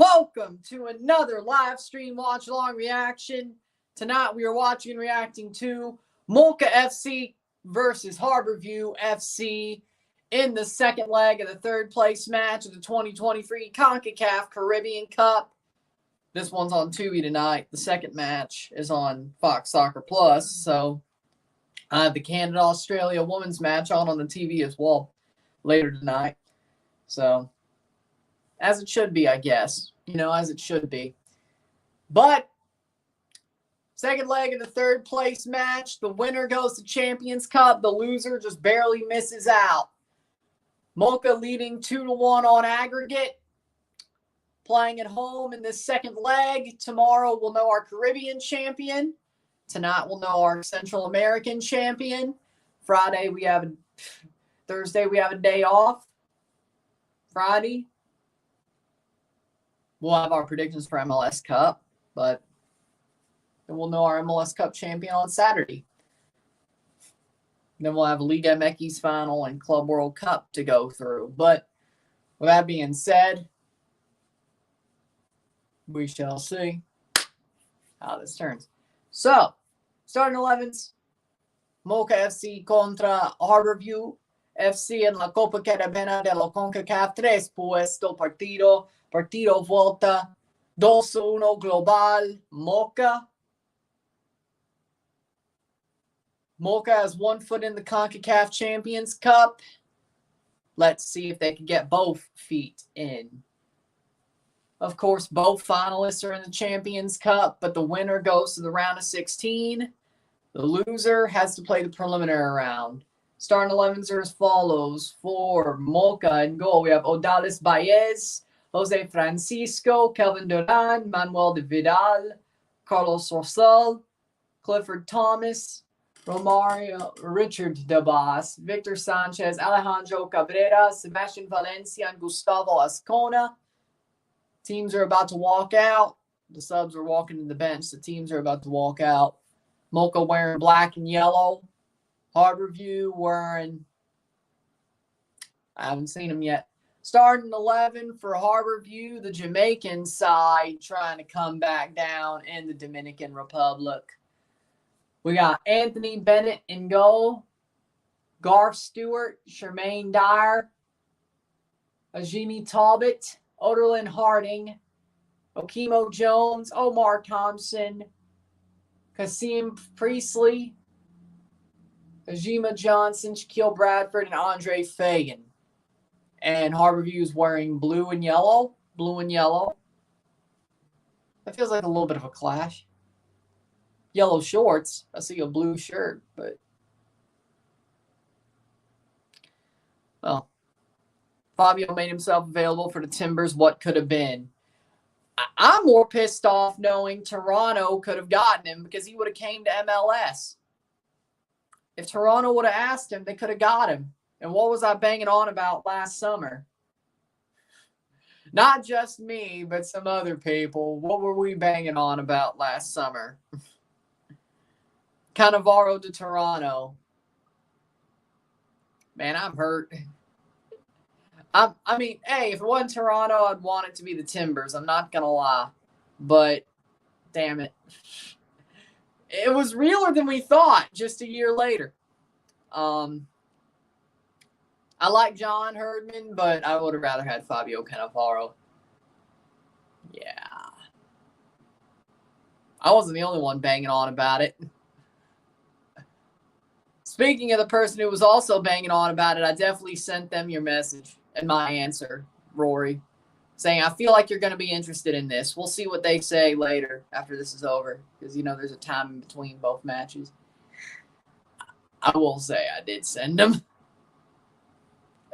Welcome to another live stream watch along reaction. Tonight we are watching and reacting to Moca FC versus Harbour FC in the second leg of the third place match of the 2023 CONCACAF Caribbean Cup. This one's on Tubi tonight. The second match is on Fox Soccer Plus. So I have the Canada-Australia women's match on the TV as well later tonight. So as it should be, I guess. As it should be. But second leg of the third place match. The winner goes to Champions Cup. The loser just barely misses out. Moca leading 2-1 on aggregate. Playing at home in this second leg. Tomorrow we'll know our Caribbean champion. Tonight we'll know our Central American champion. Thursday we have a day off. Friday we'll have our predictions for MLS Cup, but then we'll know our MLS Cup champion on Saturday. Then we'll have a Liga MX final and Club World Cup to go through. But with that being said, we shall see how this turns. So, starting 11s, Moca FC contra Harbour FC en la Copa Caribbeana de la CONCACAF 3 puesto partido volta 2-1 global. Moca has 1 foot in the CONCACAF Champions Cup. Let's see if they can get both feet in. Of course, both finalists are in the Champions Cup, but the winner goes to the round of 16. The loser has to play the preliminary round. Starting 11s are as follows. For Moca in goal, we have Odalis Baez, Jose Francisco, Kelvin Durán, Manuel de Vidal, Carlos Rosell, Clifford Thomas, Romario Richard Dabas, Victor Sanchez, Alejandro Cabrera, Sebastian Valencia, and Gustavo Ascona. Teams are about to walk out. The subs are walking to the bench. The teams are about to walk out. Moca wearing black and yellow. Harbour wearing, I haven't seen them yet. Starting 11 for Harbour, the Jamaican side trying to come back down in the Dominican Republic. We got Anthony Bennett in goal, Garth Stewart, Shermaine Dyer, Ajimi Talbot, Oderlin Harding, Okemo Jones, Omar Thompson, Kasim Priestley, Ajima Johnson, Shaquille Bradford, and Andre Fagan. And Harbour is wearing blue and yellow. That feels like a little bit of a clash. Yellow shorts. I see a blue shirt, but well, Fabio made himself available for the Timbers. What could have been? I'm more pissed off knowing Toronto could have gotten him because he would have came to MLS. If Toronto would have asked him, they could have got him. And what was I banging on about last summer? Not just me, but some other people. What were we banging on about last summer? Cannavaro to Toronto. Man, I'm hurt. I mean, hey, if it wasn't Toronto, I'd want it to be the Timbers. I'm not going to lie. But, damn it. It was realer than we thought just a year later. I like John Herdman, but I would have rather had Fabio Cannavaro. Yeah. I wasn't the only one banging on about it. Speaking of the person who was also banging on about it, I definitely sent them your message and my answer, Raury, saying, I feel like you're going to be interested in this. We'll see what they say later after this is over because, there's a time in between both matches. I will say I did send them.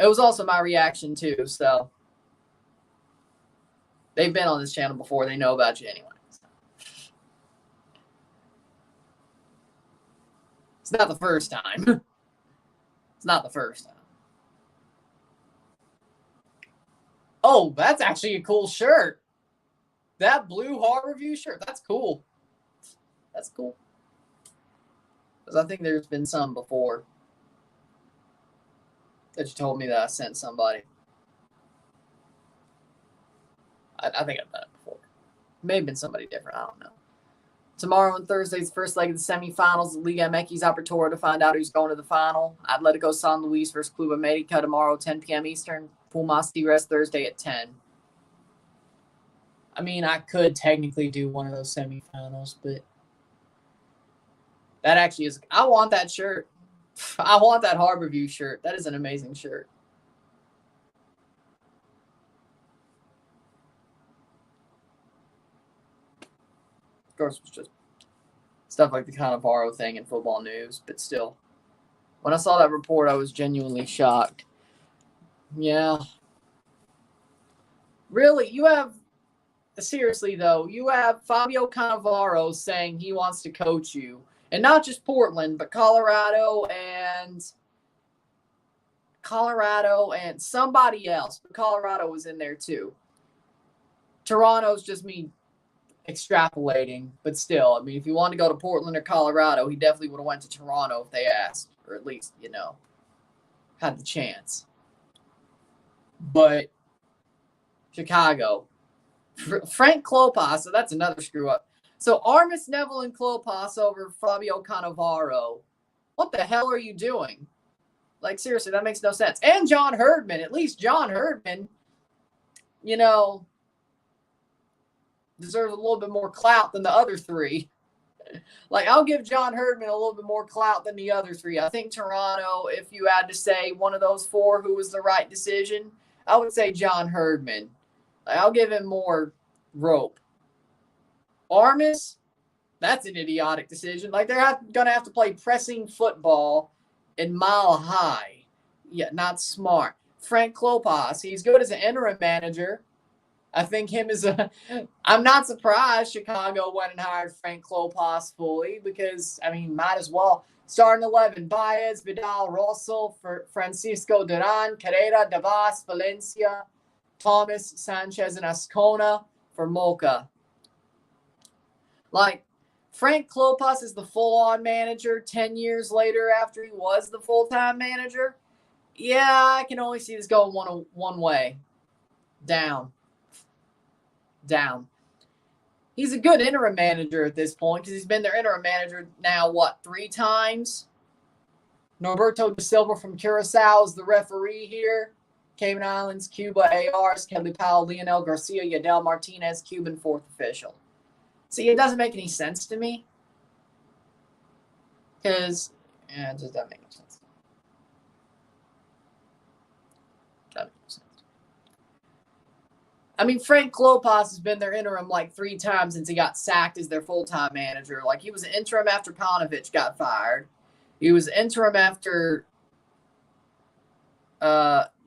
It was also my reaction, too, so they've been on this channel before. They know about you anyway. So. It's not the first time. It's not the first time. Oh, that's actually a cool shirt. That blue Harbour shirt, that's cool. That's cool. Because I think there's been some before that you told me that I sent somebody. I think I've done it before. May have been somebody different. I don't know. Tomorrow and Thursday's first leg of the semifinals, the Liga MX Apertura to find out who's going to the final. Atletico San Luis versus Club America tomorrow, 10 p.m. Eastern. Pumas Tigres Thursday at 10. I mean, I could technically do one of those semifinals, but that actually is. I want that shirt. I want that Harbour View shirt. That is an amazing shirt. Of course, it's just stuff like the Cannavaro thing in football news, but still. When I saw that report, I was genuinely shocked. Yeah. Really, you have, seriously though, you have Fabio Cannavaro saying he wants to coach you. And not just Portland, but Colorado and somebody else. But Colorado was in there too. Toronto's just me extrapolating, but still, I mean, if you want to go to Portland or Colorado, he definitely would have went to Toronto if they asked, or at least, had the chance. But Chicago, Frank Klopas, so that's another screw up. So Armis, Neville, and Klopas over Fabio Cannavaro. What the hell are you doing? Like, seriously, that makes no sense. And John Herdman, at least John Herdman, deserves a little bit more clout than the other three. Like, I'll give John Herdman a little bit more clout than the other three. I think Toronto, if you had to say one of those four who was the right decision, I would say John Herdman. Like, I'll give him more rope. Armis, that's an idiotic decision. Like, they're going to have to play pressing football in Mile High. Yeah, not smart. Frank Klopas, he's good as an interim manager. I think I'm not surprised Chicago went and hired Frank Klopas fully because, I mean, might as well. Starting 11, Baez, Vidal, Russell, for Francisco Durán, Carrera, Davas, Valencia, Thomas, Sanchez, and Ascona for Moca. Like, Frank Klopas is the full-on manager 10 years later after he was the full-time manager. Yeah, I can only see this going one way. Down. He's a good interim manager at this point because he's been their interim manager now, 3 times? Norberto da Silva from Curacao is the referee here. Cayman Islands, Cuba, ARs, Kelly Powell, Leonel Garcia, Yadel Martinez, Cuban 4th official. See, it doesn't make any sense to me. Because, it just doesn't make any sense. I mean, Frank Klopas has been their interim 3 times since he got sacked as their full-time manager. Like, he was an interim after Paunovic got fired. He was interim after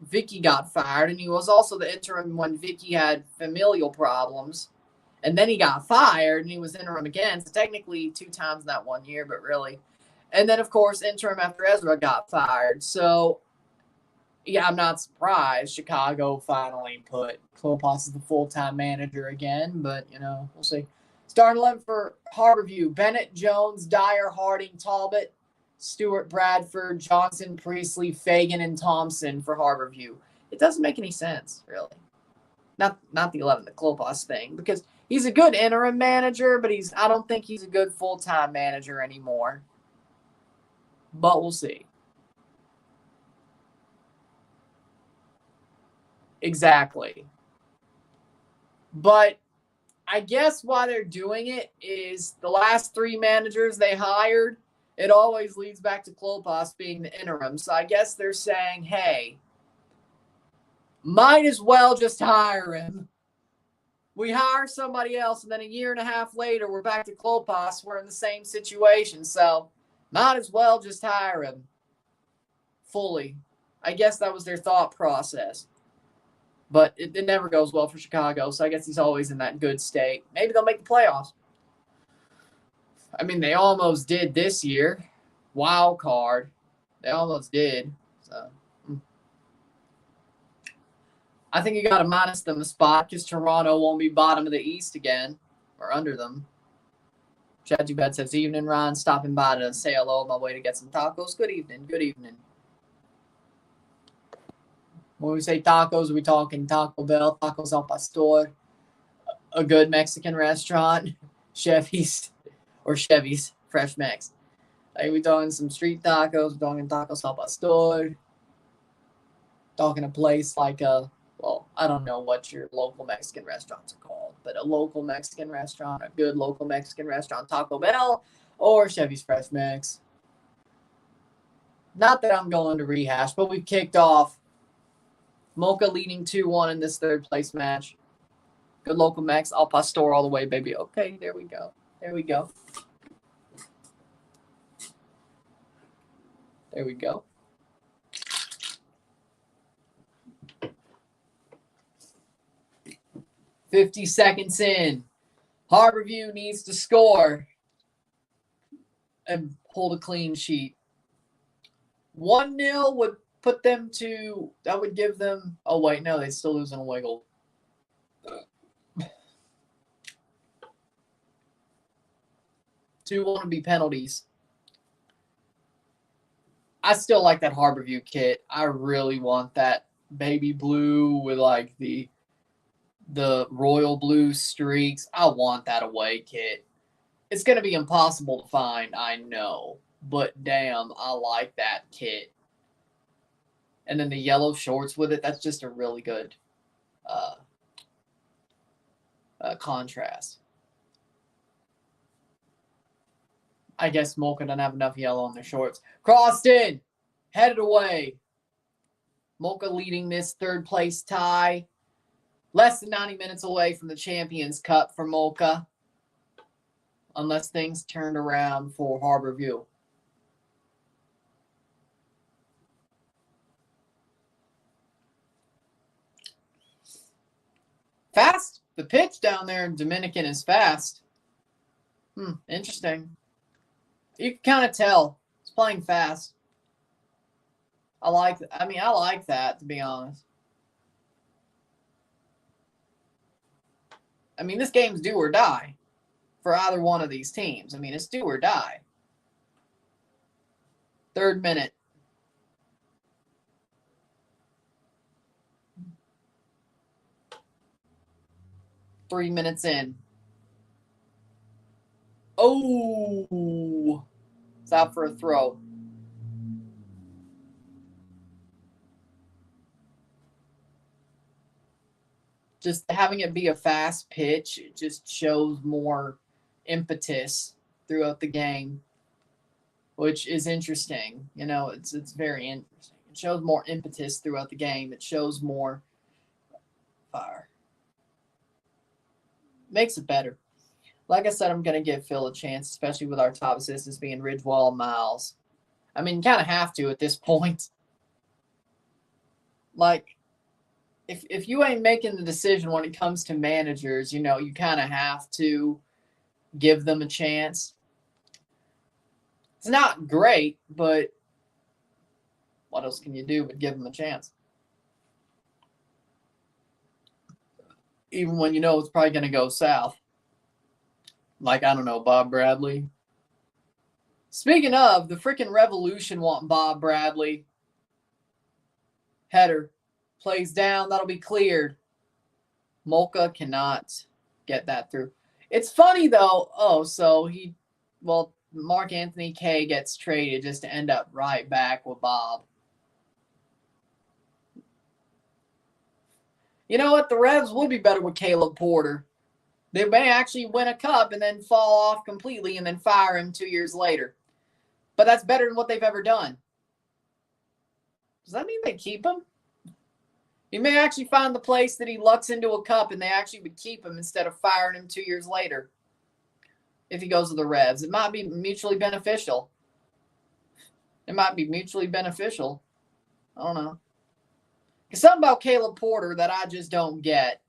Vicky got fired. And he was also the interim when Vicky had familial problems. And then he got fired, and he was interim again. So technically 2 times in that 1 year, but really. And then, of course, interim after Ezra got fired. So, yeah, I'm not surprised Chicago finally put Klopas as the full-time manager again. But, we'll see. Starting 11 for Harborview. Bennett, Jones, Dyer, Harding, Talbot, Stewart, Bradford, Johnson, Priestley, Fagan, and Thompson for Harborview. It doesn't make any sense, really. Not the 11, the Klopas thing, because he's a good interim manager, but I don't think he's a good full-time manager anymore. But we'll see. Exactly. But I guess why they're doing it is the last 3 managers they hired, it always leads back to Klopas being the interim. So I guess they're saying, hey, might as well just hire him. We hire somebody else, and then a year and a half later, we're back to Klopas. We're in the same situation. So might as well just hire him fully. I guess that was their thought process. But it never goes well for Chicago, so I guess he's always in that good state. Maybe they'll make the playoffs. I mean, they almost did this year. Wild card. They almost did. So I think you got to minus them a spot because Toronto won't be bottom of the East again or under them. Chad Dubed says, evening, Ron. Stopping by to say hello on my way to get some tacos. Good evening. Good evening. When we say tacos, are we talking Taco Bell, tacos al pastor, a good Mexican restaurant, Chevy's Fresh Mex. Like, we talking some street tacos, we're talking tacos al pastor, talking a place like well, I don't know what your local Mexican restaurants are called, but a local Mexican restaurant, a good local Mexican restaurant, Taco Bell or Chevy's Fresh Mex. Not that I'm going to rehash, but we've kicked off. Moca leading 2-1 in this third place match. Good local Mex, al pastor all the way, baby. Okay, there we go. There we go. There we go. $50 seconds in. Harborview needs to score and hold a clean sheet. 1-0 would put them to, that would give them, oh wait, no, they still lose in a wiggle. Two want to be penalties. I still like that Harborview kit. I really want that baby blue with like the royal blue streaks. I want that away kit. It's going to be impossible to find, I know. But damn, I like that kit. And then the yellow shorts with it, that's just a really good contrast. I guess Moca doesn't have enough yellow on their shorts. Crossed in. Headed away. Moca leading this third place tie. Less than 90 minutes away from the Champions Cup for Moca. Unless things turned around for Harborview. Fast. The pitch down there in Dominican is fast. Interesting. You can kind of tell. It's playing fast. I like that, to be honest. I mean, this game's do or die for either one of these teams. I mean, it's do or die. Third minute. Three minutes in. Oh, it's out for a throw. Just having it be a fast pitch, it just shows more impetus throughout the game, which is interesting. You know, it's very interesting. It shows more impetus throughout the game. It shows more fire. Makes it better. Like I said, I'm going to give Phil a chance, especially with our top assistants being Ridgewell and Miles. I mean, you kind of have to at this point. Like, if you ain't making the decision when it comes to managers, you know, you kind of have to give them a chance. It's not great, but what else can you do but give them a chance? Even when you know it's probably going to go south. Like, I don't know, Bob Bradley. Speaking of, the freaking Revolution want Bob Bradley. Header. Plays down. That'll be cleared. Moca cannot get that through. It's funny, though. Oh, so Mark Anthony K gets traded just to end up right back with Bob. You know what? The Revs would be better with Caleb Porter. They may actually win a cup and then fall off completely and then fire him 2 years later. But that's better than what they've ever done. Does that mean they keep him? He may actually find the place that he lucks into a cup and they actually would keep him instead of firing him 2 years later. If he goes to the Revs. It might be mutually beneficial. I don't know. Because something about Caleb Porter that I just don't get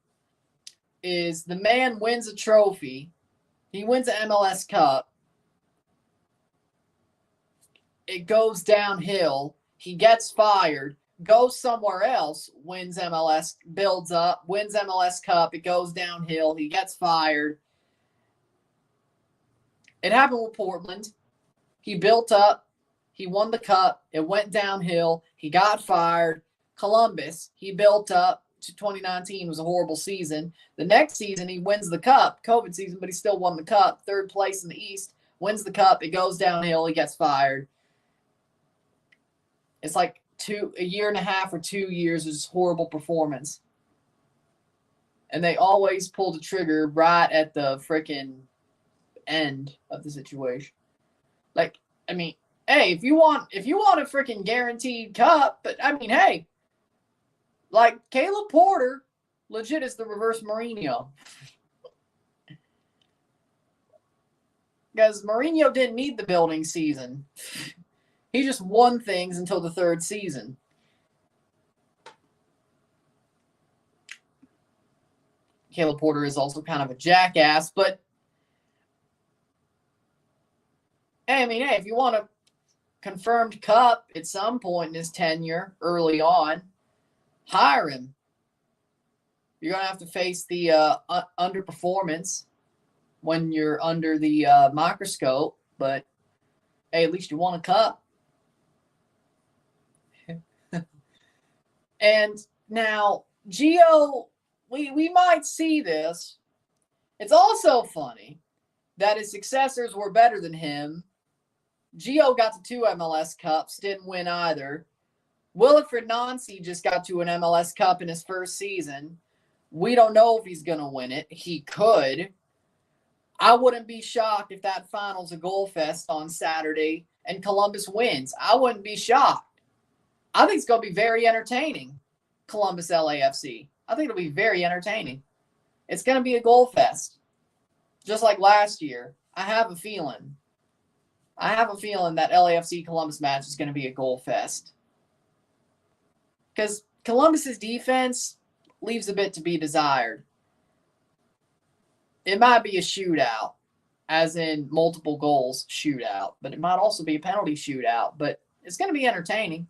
is the man wins a trophy. He wins an MLS Cup. It goes downhill. He gets fired. Goes somewhere else. Wins MLS. Builds up. Wins MLS Cup. It goes downhill. He gets fired. It happened with Portland. He built up. He won the cup. It went downhill. He got fired. Columbus. He built up. 2019 was a horrible season. The next season, he wins the cup, COVID season, but he still won the cup. 3rd place in the East, wins the cup. It goes downhill. He gets fired. It's like a year and a half or 2 years of horrible performance. And they always pull the trigger right at the freaking end of the situation. Like, I mean, hey, if you want a freaking guaranteed cup, but I mean, hey, like Caleb Porter, legit is the reverse Mourinho. Because Mourinho didn't need the building season. He just won things until the 3rd season. Caleb Porter is also kind of a jackass, but I mean, hey, if you want a confirmed cup at some point in his tenure early on, hire him. You're going to have to face the underperformance when you're under the microscope, but hey, at least you won a cup. And now, Gio, we might see this. It's also funny that his successors were better than him. Gio got to 2 MLS Cups, didn't win either. Wilfried Nancy just got to an MLS Cup in his 1st season. We don't know if he's going to win it. He could. I wouldn't be shocked if that final's a goal fest on Saturday and Columbus wins. I wouldn't be shocked. I think it's going to be very entertaining, Columbus LAFC. I think it'll be very entertaining. It's going to be a goal fest, just like last year. I have a feeling that LAFC Columbus match is going to be a goal fest. Because Columbus's defense leaves a bit to be desired. It might be a shootout, as in multiple goals shootout, but it might also be a penalty shootout. But it's going to be entertaining.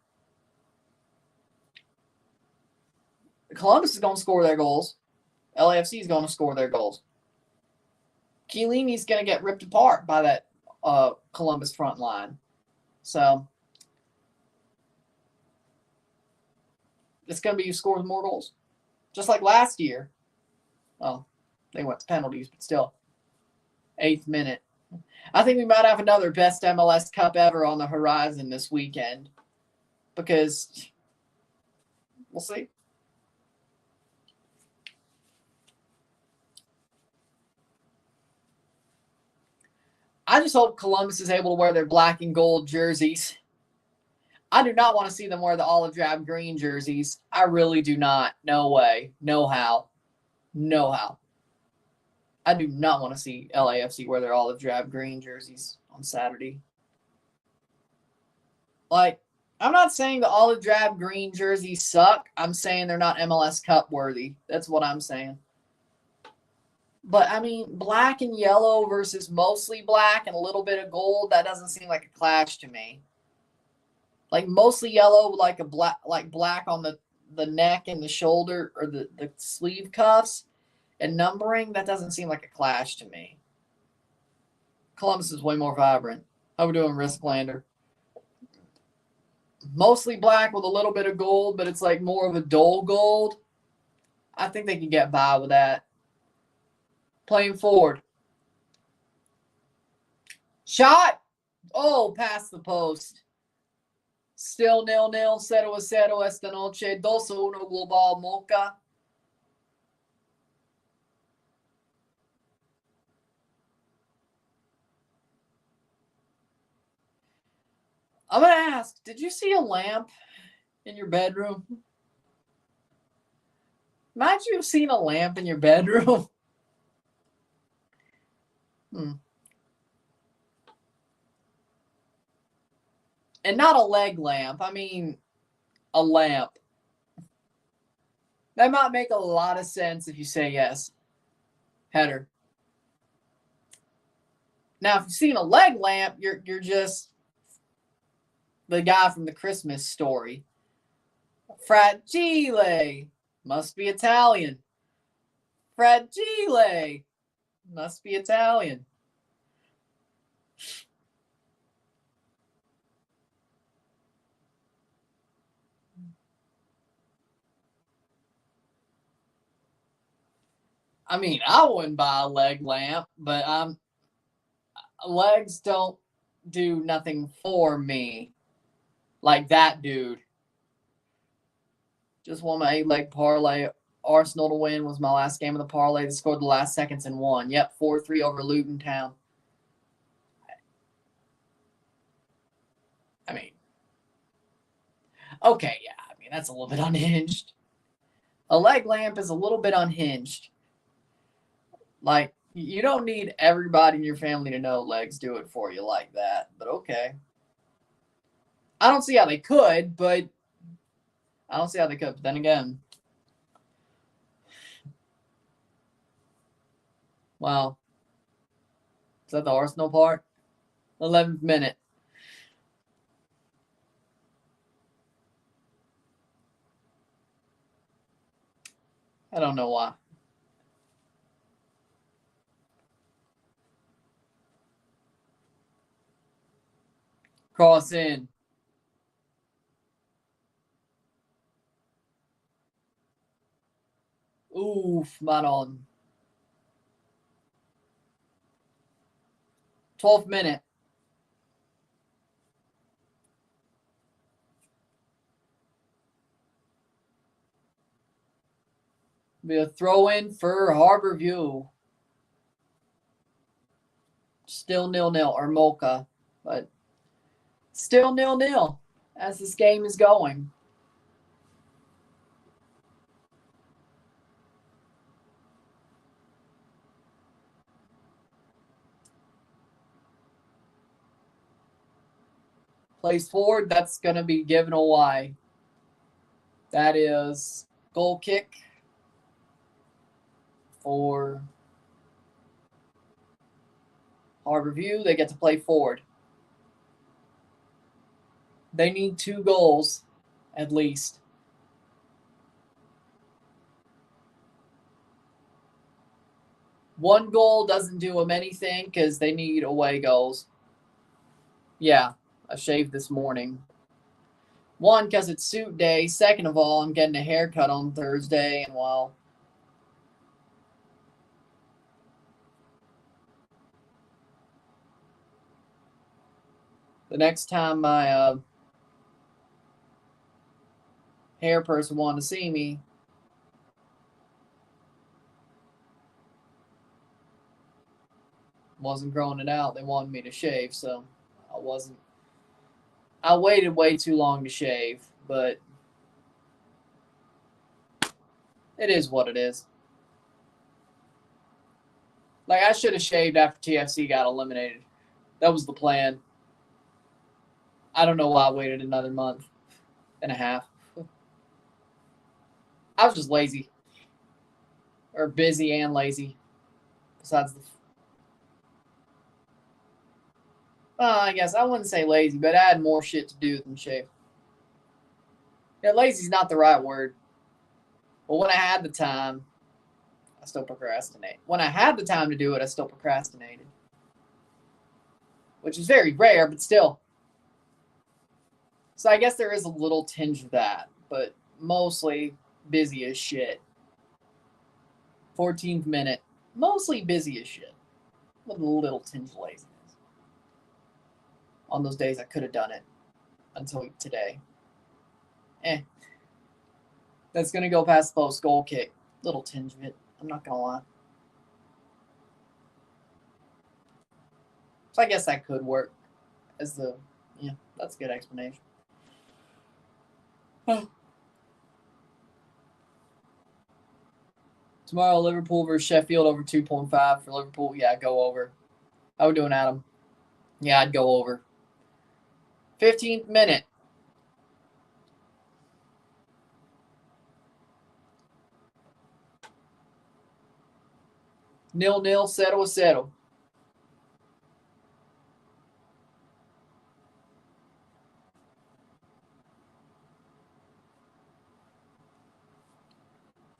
Columbus is going to score their goals. LAFC is going to score their goals. Chiellini's going to get ripped apart by that Columbus front line. So it's going to be who scores more goals. Just like last year. Well, they went to penalties, but still. 8th minute. I think we might have another best MLS Cup ever on the horizon this weekend. Because we'll see. I just hope Columbus is able to wear their black and gold jerseys. I do not want to see them wear the olive drab green jerseys. I really do not. No way. No how. No how. I do not want to see LAFC wear their olive drab green jerseys on Saturday. Like, I'm not saying the olive drab green jerseys suck. I'm saying they're not MLS Cup worthy. That's what I'm saying. But, I mean, black and yellow versus mostly black and a little bit of gold, that doesn't seem like a clash to me. Like, mostly yellow, like black on the neck and the shoulder or the sleeve cuffs and numbering, that doesn't seem like a clash to me. Columbus is way more vibrant. How we doing, Risklander? Mostly black with a little bit of gold, but it's like more of a dull gold. I think they can get by with that. Playing forward. Shot. Oh, past the post. Still 0-0. 0-0 esta noche. 2-1 global Moca. I'm going to ask, did you see a lamp in your bedroom? Might you have seen a lamp in your bedroom? And not a leg lamp. I mean, a lamp. That might make a lot of sense if you say yes. Header. Now, if you've seen a leg lamp, you're just the guy from the Christmas Story. Fragile. Must be Italian. Fragile. Must be Italian. I mean, I wouldn't buy a leg lamp, but legs don't do nothing for me like that dude. Just won my 8-leg parlay. Arsenal to win was my last game of the parlay. They scored the last seconds and won. Yep, 4-3 over Luton Town. I mean, okay, yeah. I mean, that's a little bit unhinged. A leg lamp is a little bit unhinged. Like, you don't need everybody in your family to know legs do it for you like that, but okay. I don't see how they could, but then again, wow. Is that the Arsenal part? 11th minute. I don't know why. Cross in. Oof, not on. 12th minute. Be a throw in for Harbour View. Still 0-0 or Moca, but still 0-0 as this game is going. Plays forward, that's going to be given away. That is goal kick for Harbour View. They get to play forward. They need 2 goals at least. One goal doesn't do them anything because they need away goals. Yeah, I shaved this morning. One, because it's suit day. Second of all, I'm getting a haircut on Thursday, and well, the next time my hair person wanted to see me, wasn't growing it out. They wanted me to shave, so I wasn't. I waited way too long to shave, but it is what it is. Like, I should have shaved after TFC got eliminated. That was the plan. I don't know why I waited another month and a half. I was just lazy. Or busy and lazy. Besides the... I guess I wouldn't say lazy, but I had more shit to do than shave. Yeah, lazy's not the right word. But when I had the time, I still procrastinate. When I had the time to do it, I still procrastinated. Which is very rare, but still. So I guess there is a little tinge of that, but mostly busy as shit. 14th minute, mostly busy as shit. With a little tinge of laziness. On those days I could have done it until today. That's going to go past the post goal kick. Little tinge of it. I'm not going to lie. So I guess that could work as the... Yeah, that's a good explanation. Tomorrow, Liverpool versus Sheffield over 2.5 for Liverpool. Yeah, go over. How we doing, Adam? Yeah, I'd go over. 15th minute. Nil-nil, 0-0.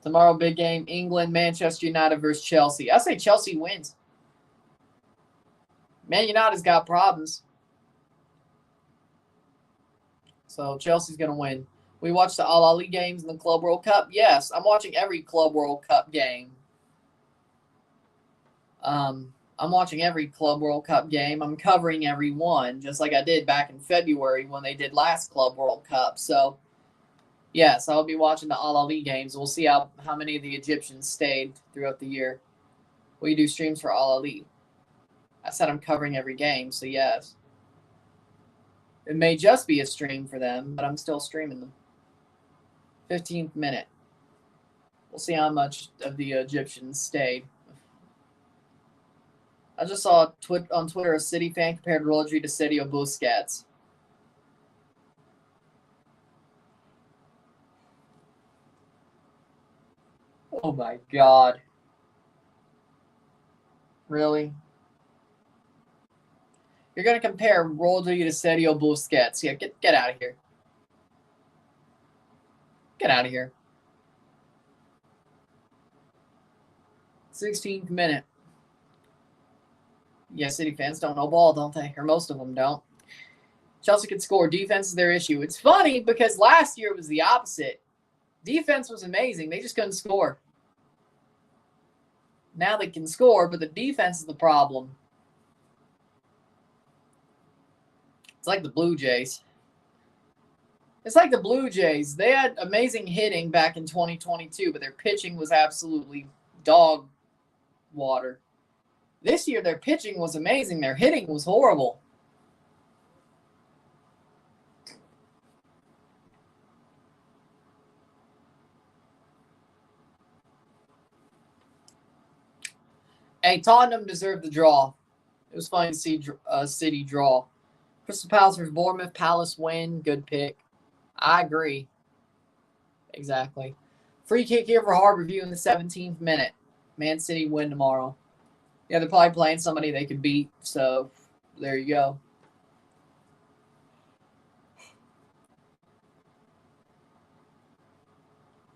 Tomorrow, big game. England, Manchester United versus Chelsea. I say Chelsea wins. Man United's got problems. So Chelsea's going to win. We watch the Al Ali games in the Club World Cup. Yes, I'm watching every Club World Cup game. I'm watching every Club World Cup game. I'm covering every one, just like I did back in February when they did last Club World Cup. So, yes, I'll be watching the Al Ali games. We'll see how many of the Egyptians stayed throughout the year. We do streams for Al Ali. I said I'm covering every game, so yes. It may just be a stream for them, but I'm still streaming them. 15th minute. We'll see how much of the Egyptians stayed. I just saw on Twitter a City fan compared Rodri to Sergio Busquets. Oh my God. Really? You're going to compare Rodri to Sergio Busquets. Yeah, get out of here. Get out of here. 16th minute. Yeah, City fans don't know ball, don't they? Or most of them don't. Chelsea could score. Defense is their issue. It's funny because last year it was the opposite. Defense was amazing. They just couldn't score. Now they can score, but the defense is the problem. It's like the Blue Jays. It's like the Blue Jays. They had amazing hitting back in 2022, but their pitching was absolutely dog water. This year, their pitching was amazing. Their hitting was horrible. Hey, Tottenham deserved the draw. It was fun to see City draw. Crystal Palace versus Bournemouth. Palace win. Good pick. I agree. Exactly. Free kick here for Harbour in the 17th minute. Man City win tomorrow. Yeah, they're probably playing somebody they could beat. So, there you go.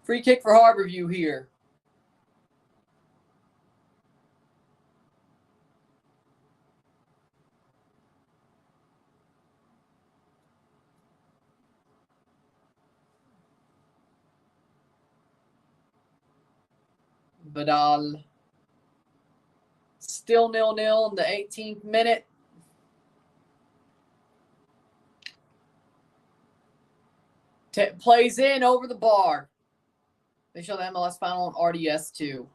Free kick for Harbour here. Vidal. Still 0-0 in the 18th minute. Plays in over the bar. They show the MLS final on RDS too.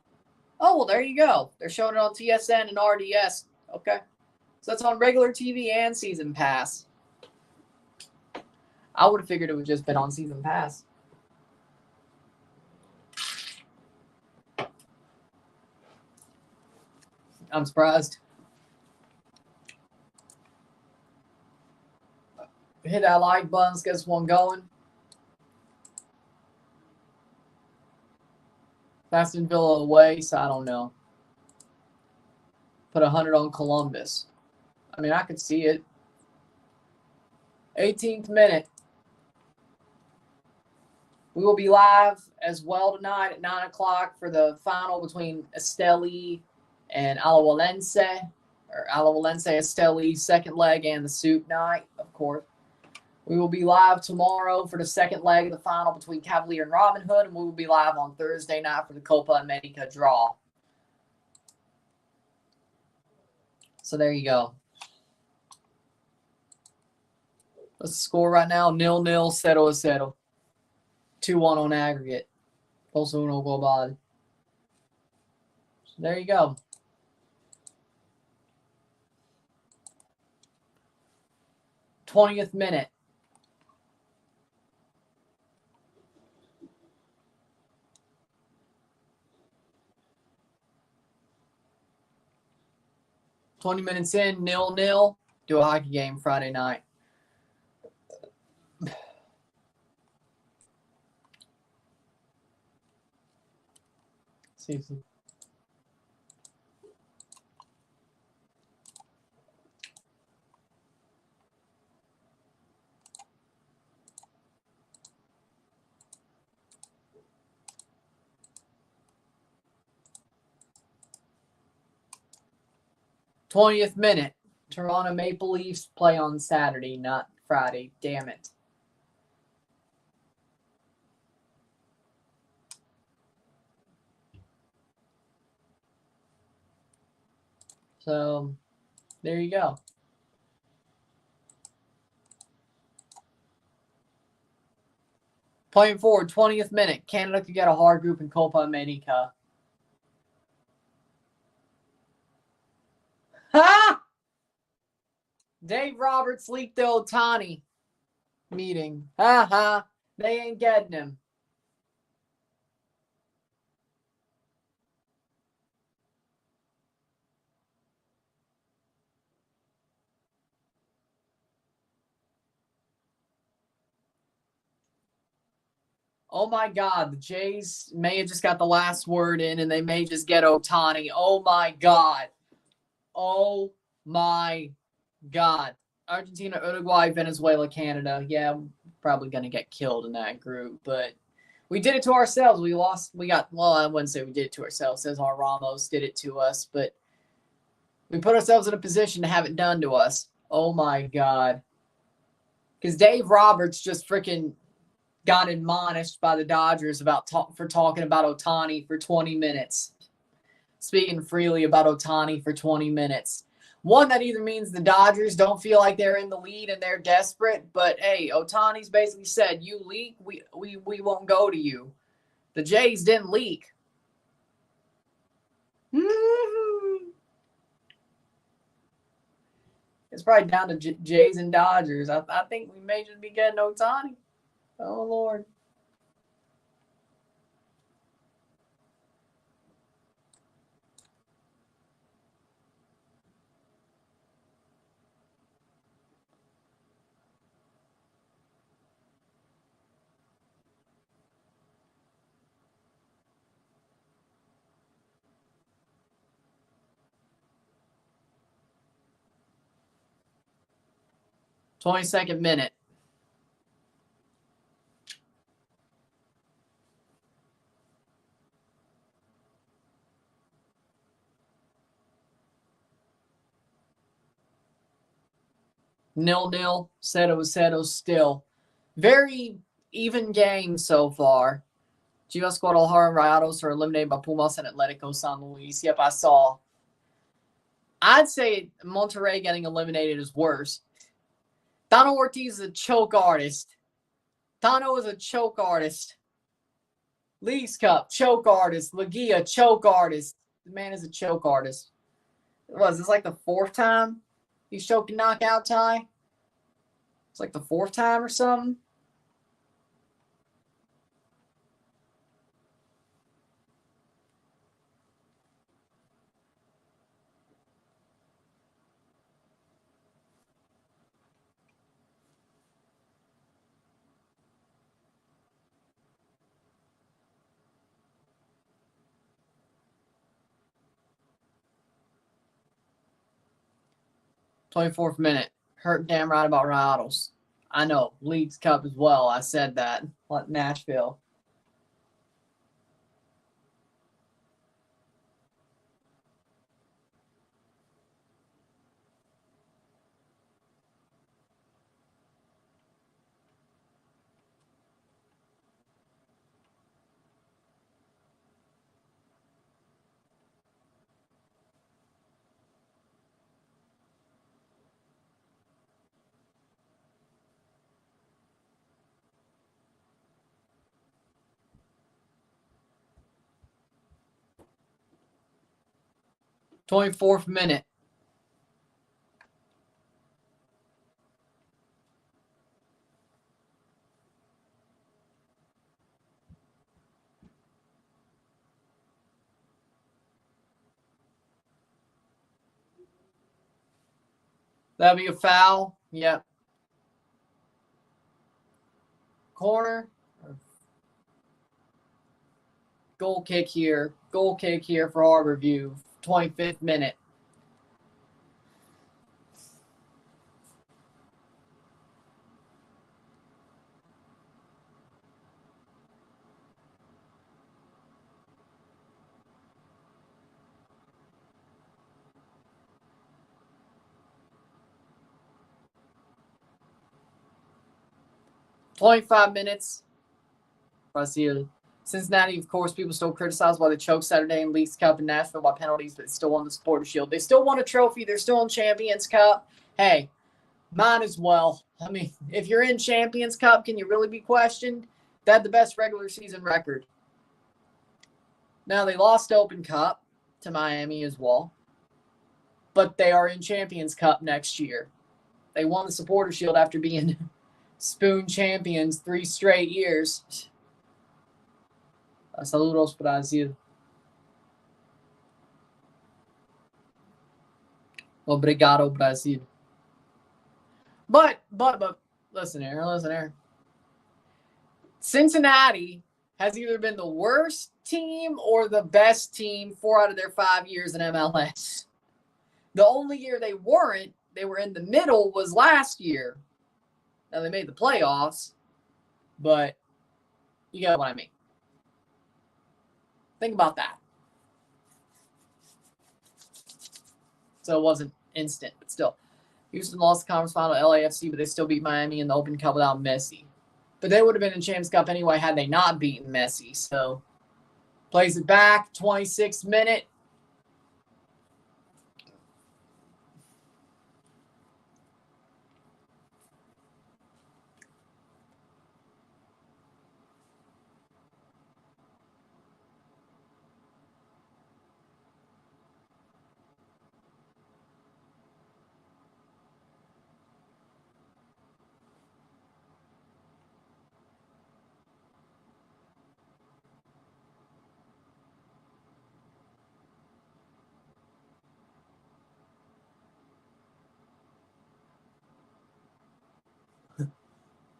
Oh, well, there you go. They're showing it on TSN and RDS. Okay. So that's on regular TV and Season Pass. I would have figured it would just been on Season Pass. I'm surprised. Hit that like button, let's get this one going. Aston Villa away, so I don't know. Put 100 on Columbus. I mean, I could see it. 18th minute. We will be live as well tonight at 9 o'clock for the final between Esteli and Alajuelense. Or Alajuelense Esteli, second leg, and the Soup night, of course. We will be live tomorrow for the second leg of the final between Cavalier and Robin Hood, and we will be live on Thursday night for the Copa America draw. So there you go. Let's score right now. 0-0, 0-0. 2-1 on aggregate. Also uno global. So there you go. '20th minute. $20 minutes in, 0-0. Do a hockey game Friday night. See if 20th minute. Toronto Maple Leafs play on Saturday, not Friday. Damn it. So, there you go. Playing forward, 20th minute. Canada could get a hard group in Copa America. Ha! Dave Roberts leaked the Ohtani meeting. Ha ha. They ain't getting him. Oh my God, the Jays may have just got the last word in and they may just get Ohtani. Oh my God. Oh my God. Argentina, Uruguay, Venezuela, Canada. Yeah, probably going to get killed in that group, but we did it to ourselves. We got, well, I wouldn't say we did it to ourselves. Cesar Ramos did it to us, but we put ourselves in a position to have it done to us. Oh my God. Because Dave Roberts just freaking got admonished by the Dodgers for talking about Ohtani for 20 minutes. Speaking freely about Ohtani for 20 minutes. One, that either means the Dodgers don't feel like they're in the lead and they're desperate, but hey, Ohtani's basically said, you leak, we won't go to you. The Jays didn't leak. It's probably down to Jays and Dodgers. I think we may just be getting Ohtani. Oh, Lord. Twenty-second minute. Nil-nil. Settled still. Very even game so far. Chivas Guadalajara and Rayados are eliminated by Pumas and Atletico San Luis. Yep, I saw. I'd say Monterrey getting eliminated is worse. Tano Ortiz is a choke artist. Tano is a choke artist. Leagues Cup, choke artist. Laguia, choke artist. The man is a choke artist. Was this like the fourth time he's choked a knockout tie? It's like the fourth time or something. '24th minute. Hurt damn right about Rayados. I know. Leagues Cup as well. I said that. Like Nashville. '24th minute. That'll be a foul. Yep. Corner. Goal kick here. Goal kick here for Harbour View. 25th minute. '25 minutes. Brazil. Cincinnati, of course, people still criticize why they choked Saturday in Leagues Cup and Nashville by penalties, but still won the Supporters Shield. They still won a trophy. They're still in Champions Cup. Hey, might as well. I mean, if you're in Champions Cup, can you really be questioned? They had the best regular season record. Now, they lost Open Cup to Miami as well, but they are in Champions Cup next year. They won the Supporters Shield after being Spoon champions 3 straight years. Saludos, Brasil. Obrigado, Brasil. But, listen here. Cincinnati has either been the worst team or the best team 4 out of their 5 years in MLS. The only year they weren't, they were in the middle, was last year. Now, they made the playoffs, but you get what I mean. Think about that. So it wasn't instant, but still. Houston lost the conference final to LAFC, but they still beat Miami in the Open Cup without Messi. But they would have been in Champions Cup anyway had they not beaten Messi. So, plays it back, 26th minute.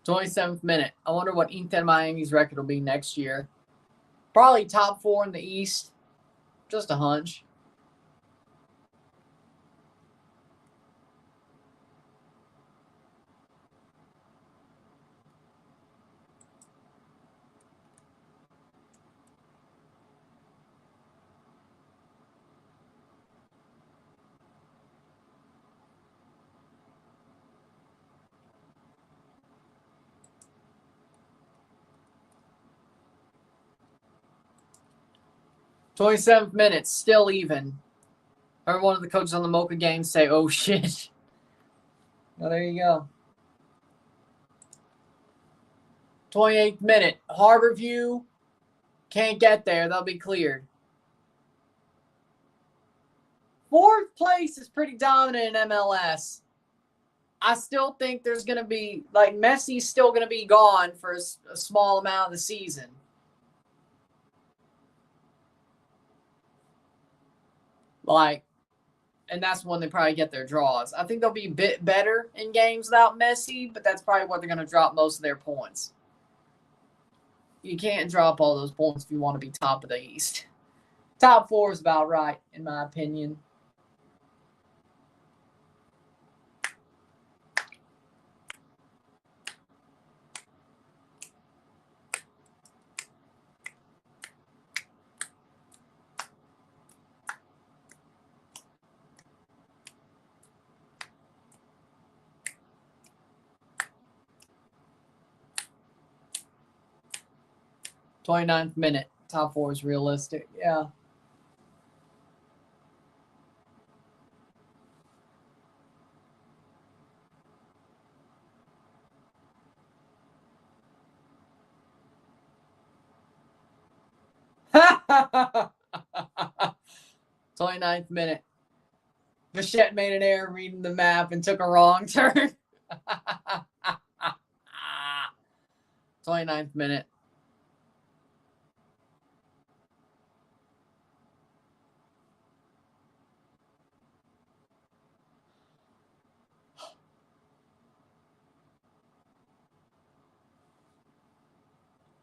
'27th minute. I wonder what Inter Miami's record will be next year. Probably top 4 in the East. Just a hunch. '27th minute, still even. I heard one of the coaches on the Moca game say, "Oh shit." Well, there you go. 28th minute, Harbour View can't get there. They'll be cleared. 4th place is pretty dominant in MLS. I still think there's going to be, like, Messi's still going to be gone for a small amount of the season. Like, and that's when they probably get their draws. I think they'll be a bit better in games without Messi, but that's probably what they're going to drop most of their points. You can't drop all those points if you want to be top of the East. Top 4 is about right, in my opinion. '29th minute. Top 4 is realistic. Yeah. '29th minute. Bichette made an error reading the map and took a wrong turn. 29th minute.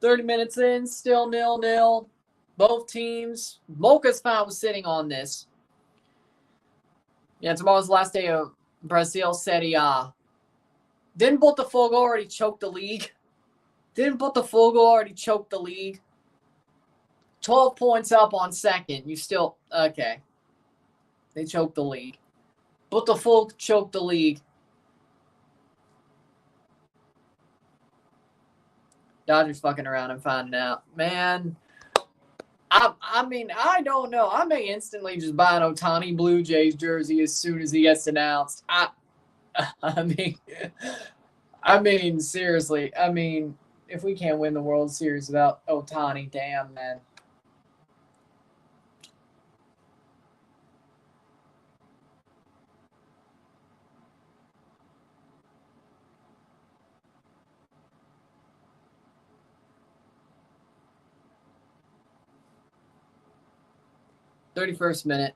'30 minutes in, still 0-0. Both teams. Moca's fine with sitting on this. Yeah, tomorrow's the last day of Brazil Serie A. Didn't Botafogo already choke the league? 12 points up on second. You still, okay. They choked the league. Botafogo choked the league. Dodgers fucking around and finding out. Man, I mean, I don't know. I may instantly just buy an Ohtani Blue Jays jersey as soon as he gets announced. I mean, seriously. I mean, if we can't win the World Series without Ohtani, damn, man. "31st minute.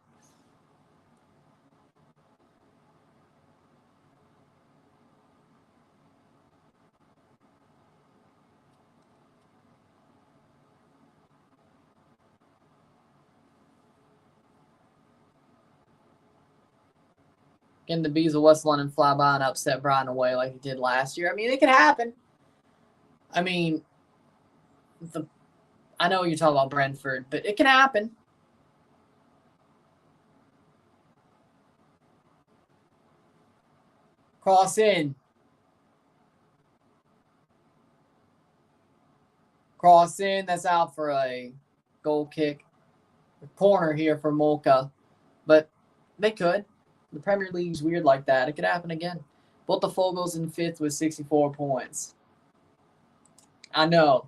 Getting the Bees of West London fly by and upset Brian away like he did last year. I mean, it could happen. I mean, I know you're talking about Brentford, but it can happen. Cross in. Cross in. That's out for a goal kick. The corner here for Moca. But they could. The Premier League's weird like that. It could happen again. Botafogo's in 5th with 64 points. I know.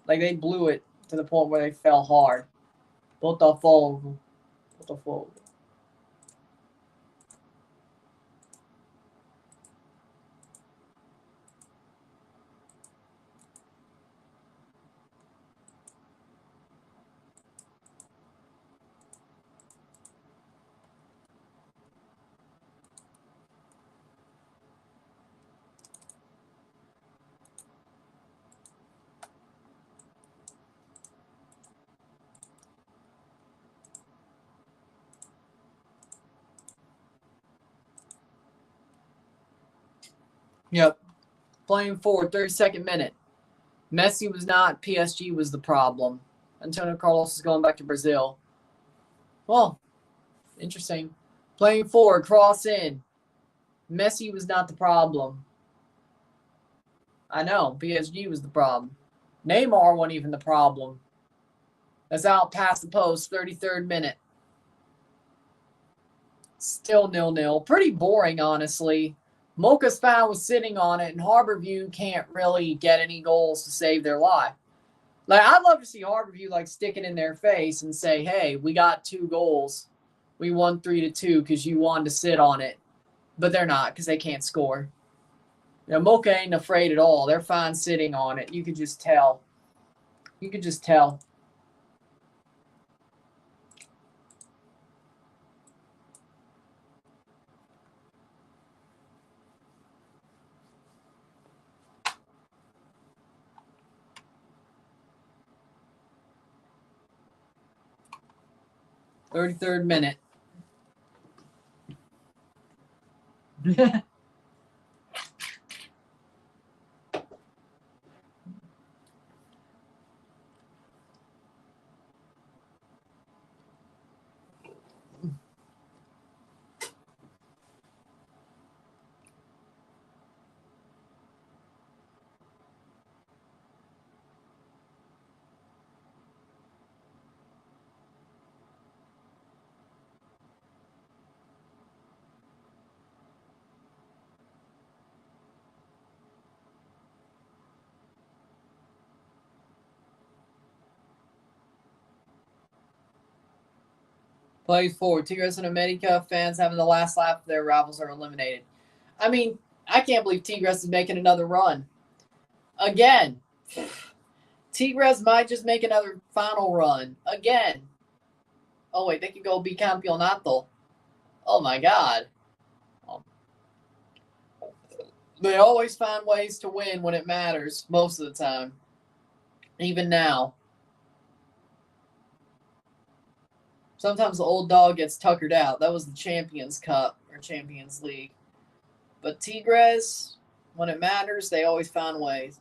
Like, they blew it to the point where they fell hard. Botafogo. 'Playing forward, 32nd minute. Messi was not. PSG was the problem. Antonio Carlos is going back to Brazil. Well, interesting. Playing forward, cross in. Messi was not the problem. I know. PSG was the problem. Neymar wasn't even the problem. That's out past the post, 33rd minute. Still 0-0. Pretty boring, honestly. Moca's foul was sitting on it, and Harborview can't really get any goals to save their life. Like, I'd love to see Harborview, like, stick it in their face and say, hey, we got 2 goals. We won 3-2 because you wanted to sit on it. But they're not because they can't score. You know, Moca ain't afraid at all. They're fine sitting on it. You could just tell. 33rd minute. Plays forward. Tigres and America fans having the last laugh. Their rivals are eliminated. I mean, I can't believe Tigres is making another run. Again. Tigres might just make another final run. Again. Oh, wait, they could go bicampeonato. Oh, my God. They always find ways to win when it matters, most of the time. Even now. Sometimes the old dog gets tuckered out. That was the Champions Cup or Champions League. But Tigres, when it matters, they always find ways.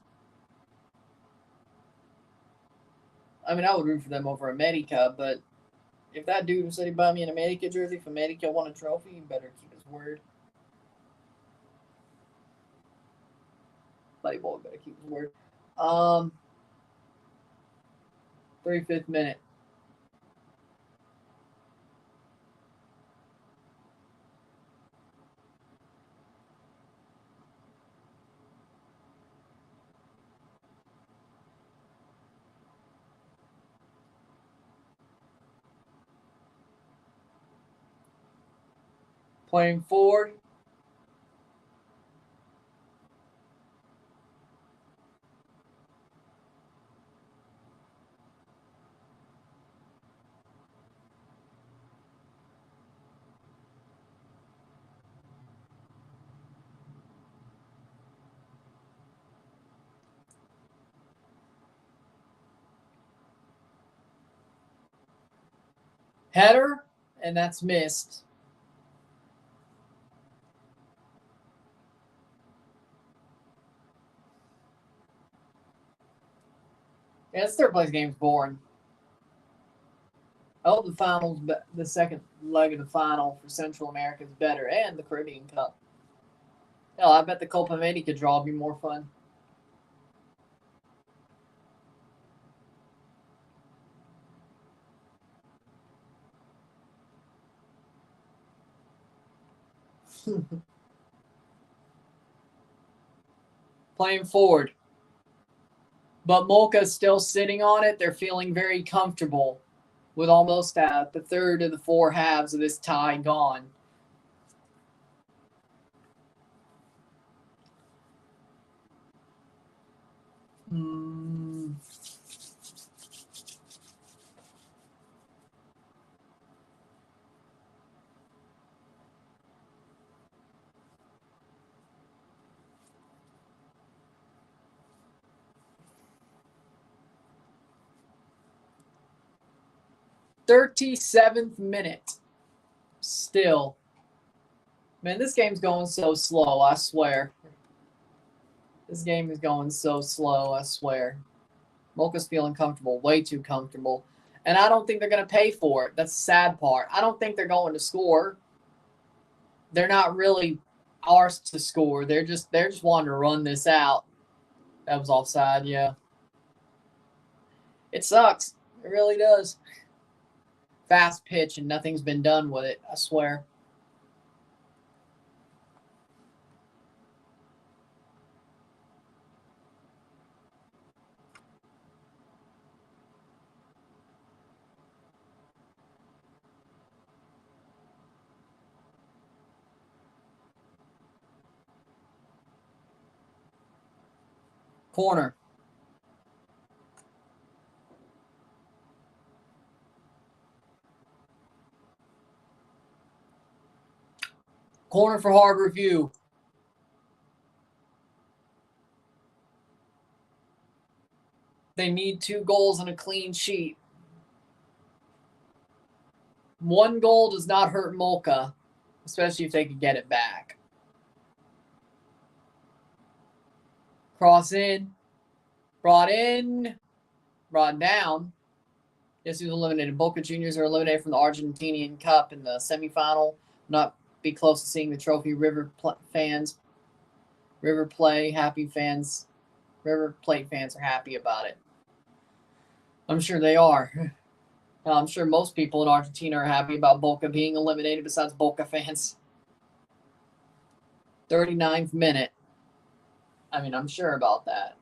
I mean, I would root for them over America, but if that dude who said he'd buy me an America jersey, if America won a trophy, he better keep his word. Buddy boy better keep his word. 35th minute. Playing forward. Header, and that's missed. Yeah, this third place game's boring. I hope the finals, the second leg of the final for Central America is better, and the Caribbean Cup. Hell, I bet the Copa America draw will be more fun. Playing forward. But Moca's still sitting on it. They're feeling very comfortable with almost the third of the four halves of this tie gone. Hmm. $37th minute. Still. Man, this game's going so slow, I swear. This game is going so slow, I swear. Mocha's feeling comfortable, way too comfortable. And I don't think they're going to pay for it. That's the sad part. I don't think they're going to score. They're not really ours to score. They're just wanting to run this out. That was offside, yeah. It sucks. It really does. Fast pitch and nothing's been done with it, I swear. Corner. Corner for Harbour View. They need 2 goals and a clean sheet. 1 goal does not hurt Moca, especially if they could get it back. Cross in. Brought down. Yes, he was eliminated. Boca Juniors are eliminated from the Argentinian Cup in the semifinal. Not be close to seeing the trophy. River Plate fans are happy about it. I'm sure they are. I'm sure most people in Argentina are happy about Boca being eliminated besides Boca fans. 39th minute. I mean, I'm sure about that.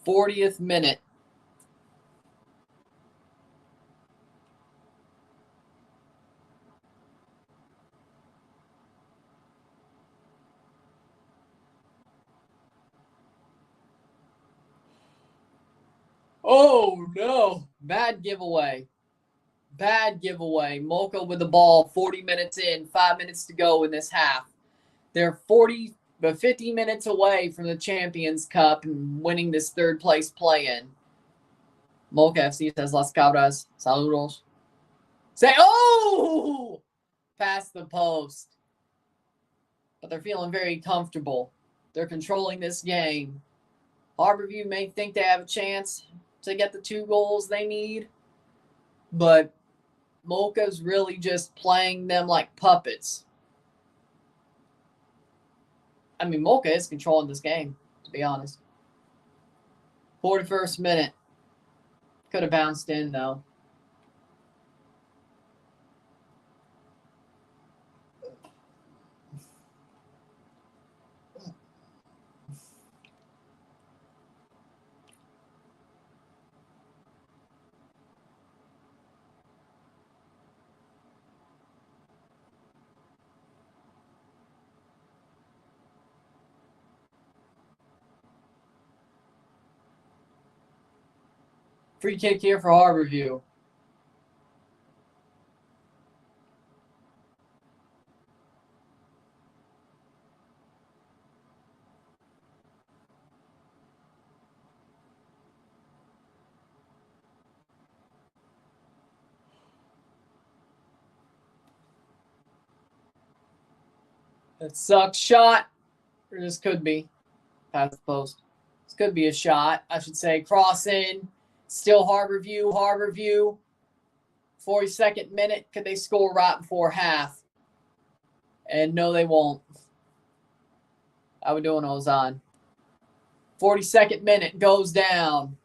$40th minute. Oh, no. Bad giveaway. Bad giveaway. Moca with the ball, 40 minutes in, 5 minutes to go in this half. They're 50 minutes away from the Champions Cup and winning this third place play-in. Moca FC says, Las Cabras, saludos. Say, oh! Past the post. But they're feeling very comfortable. They're controlling this game. Harborview may think they have a chance to get the 2 goals they need, but Moca's really just playing them like puppets. I mean, Moca is controlling this game, to be honest. 41st minute. Could have bounced in, though. Free kick here for Harborview. That sucks. Shot. Or this could be. Past the post. This could be a shot, I should say. Cross in. Still Harborview. Harborview. 42nd minute. Could they score right before half? And no, they won't. How we doing, Ozan? 42nd minute. Goes down.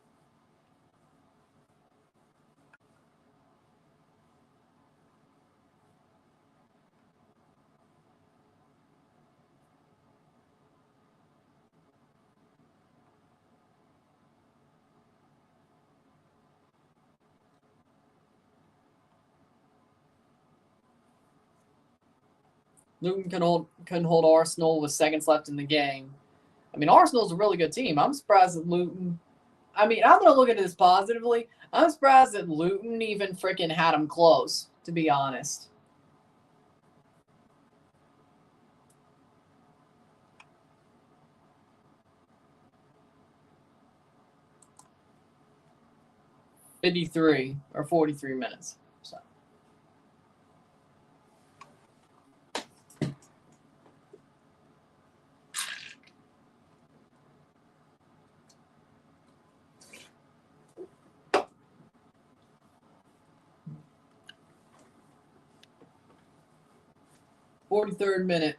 Luton couldn't hold Arsenal with seconds left in the game. I mean, Arsenal's a really good team. I'm surprised that Luton. I mean, I'm going to look at this positively. I'm surprised that Luton even freaking had them close, to be honest. $53 or 43 minutes. So. $43rd minute.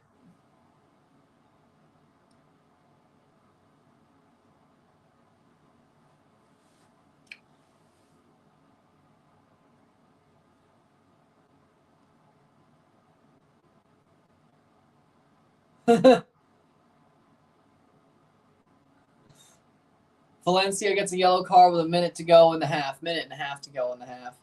Valencia gets a yellow card with a minute to go in the half. Minute and a half to go in the half.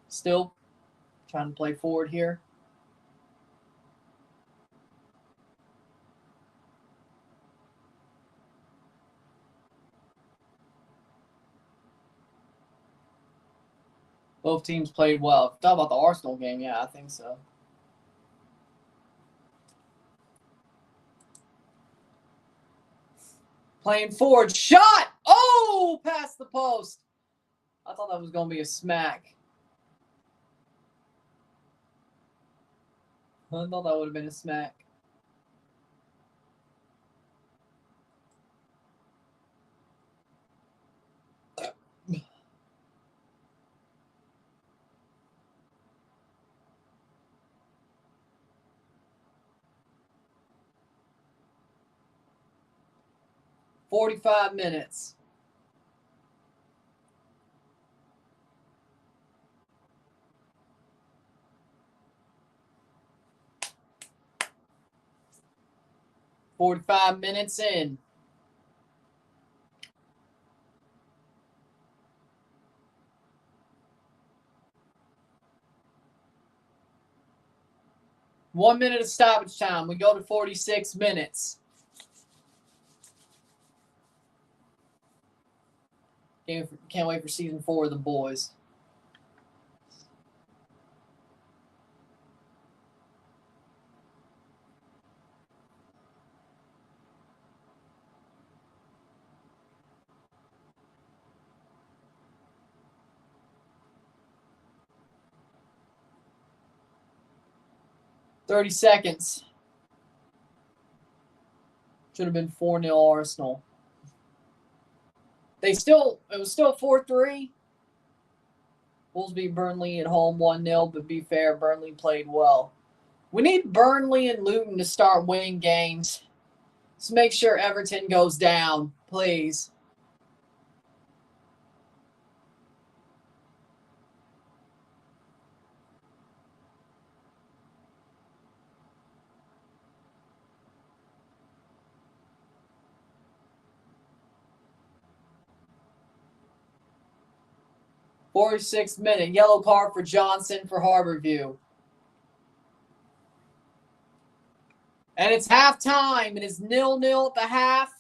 Still trying to play forward here. Both teams played well. Talk about the Arsenal game. Yeah, I think so. Playing forward. Shot! Oh! Past the post. I thought that was going to be a smack. I thought that would have been a smack. $45 minutes. $45 minutes in. 1 minute of stoppage time. We go to 46 minutes. Can't wait for season 4 of The Boys. $30 seconds. Should have been 4-0 Arsenal. It was still 4-3. Wolves beat Burnley at home 1-0, but be fair, Burnley played well. We need Burnley and Luton to start winning games. Let's make sure Everton goes down, please. '46 minute yellow card for Johnson for Harbour View. And it's halftime. It is 0-0 at the half.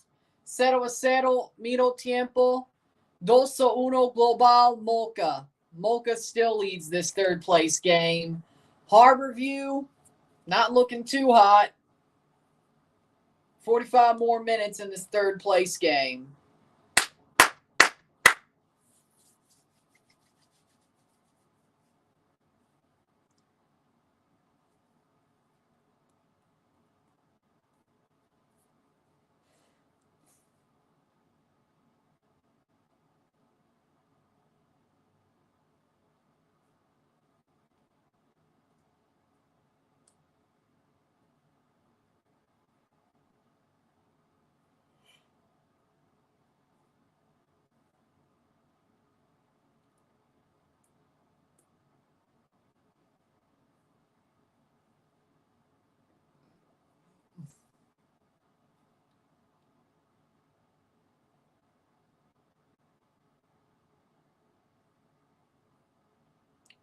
0-0, medio tiempo. 2-1 global Moca. Moca still leads this third place game. Harbour View, not looking too hot. 45 more minutes in this third place game.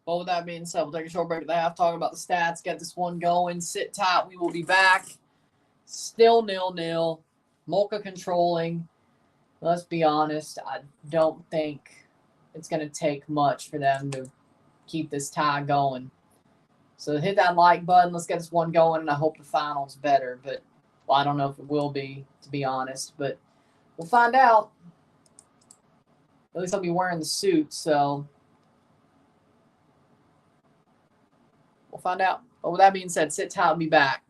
Well, with that being said, we'll take a short break at the half, talking about the stats, get this one going. Sit tight. We will be back. Still 0-0. Mocha controlling. Let's be honest. I don't think it's going to take much for them to keep this tie going. So hit that like button. Let's get this one going, and I hope the final's better. But well, I don't know if it will be, to be honest. But we'll find out. At least I'll be wearing the suit, so we'll find out. But with that being said, sit tight. I'll be back.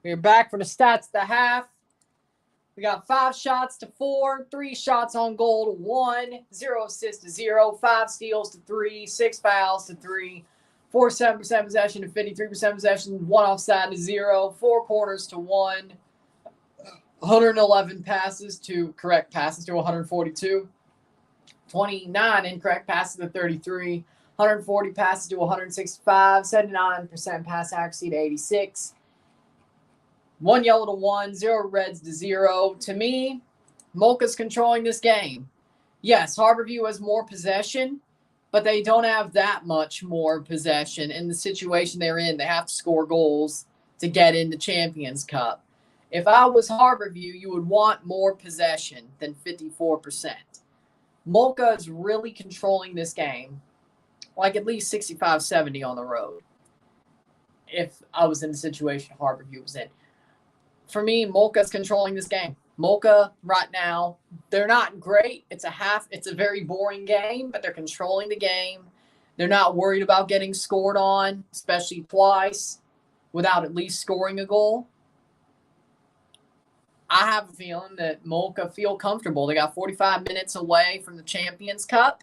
We're back for the stats at the half. We got 5 shots to 4, 3 shots on goal to 1, 0 assists to 0, 5 steals to 3, 6 fouls to 3, 47% possession to 53% possession, 1 offside to 0, 4 corners to 1, 111 passes to correct passes to 142, 29 incorrect passes to 33, 140 passes to 165, 79% pass accuracy to 86. 1 yellow to 1, 0 reds to 0. To me, Moca's controlling this game. Yes, Harborview has more possession, but they don't have that much more possession in the situation they're in. They have to score goals to get in the Champions Cup. If I was Harborview, you would want more possession than 54%. Moca is really controlling this game, like at least 65-70 on the road, if I was in the situation Harborview was in. For me, Moca's controlling this game. Moca right now, they're not great. It's a very boring game, but they're controlling the game. They're not worried about getting scored on, especially twice, without at least scoring a goal. I have a feeling that Moca feel comfortable. They got 45 minutes away from the Champions Cup.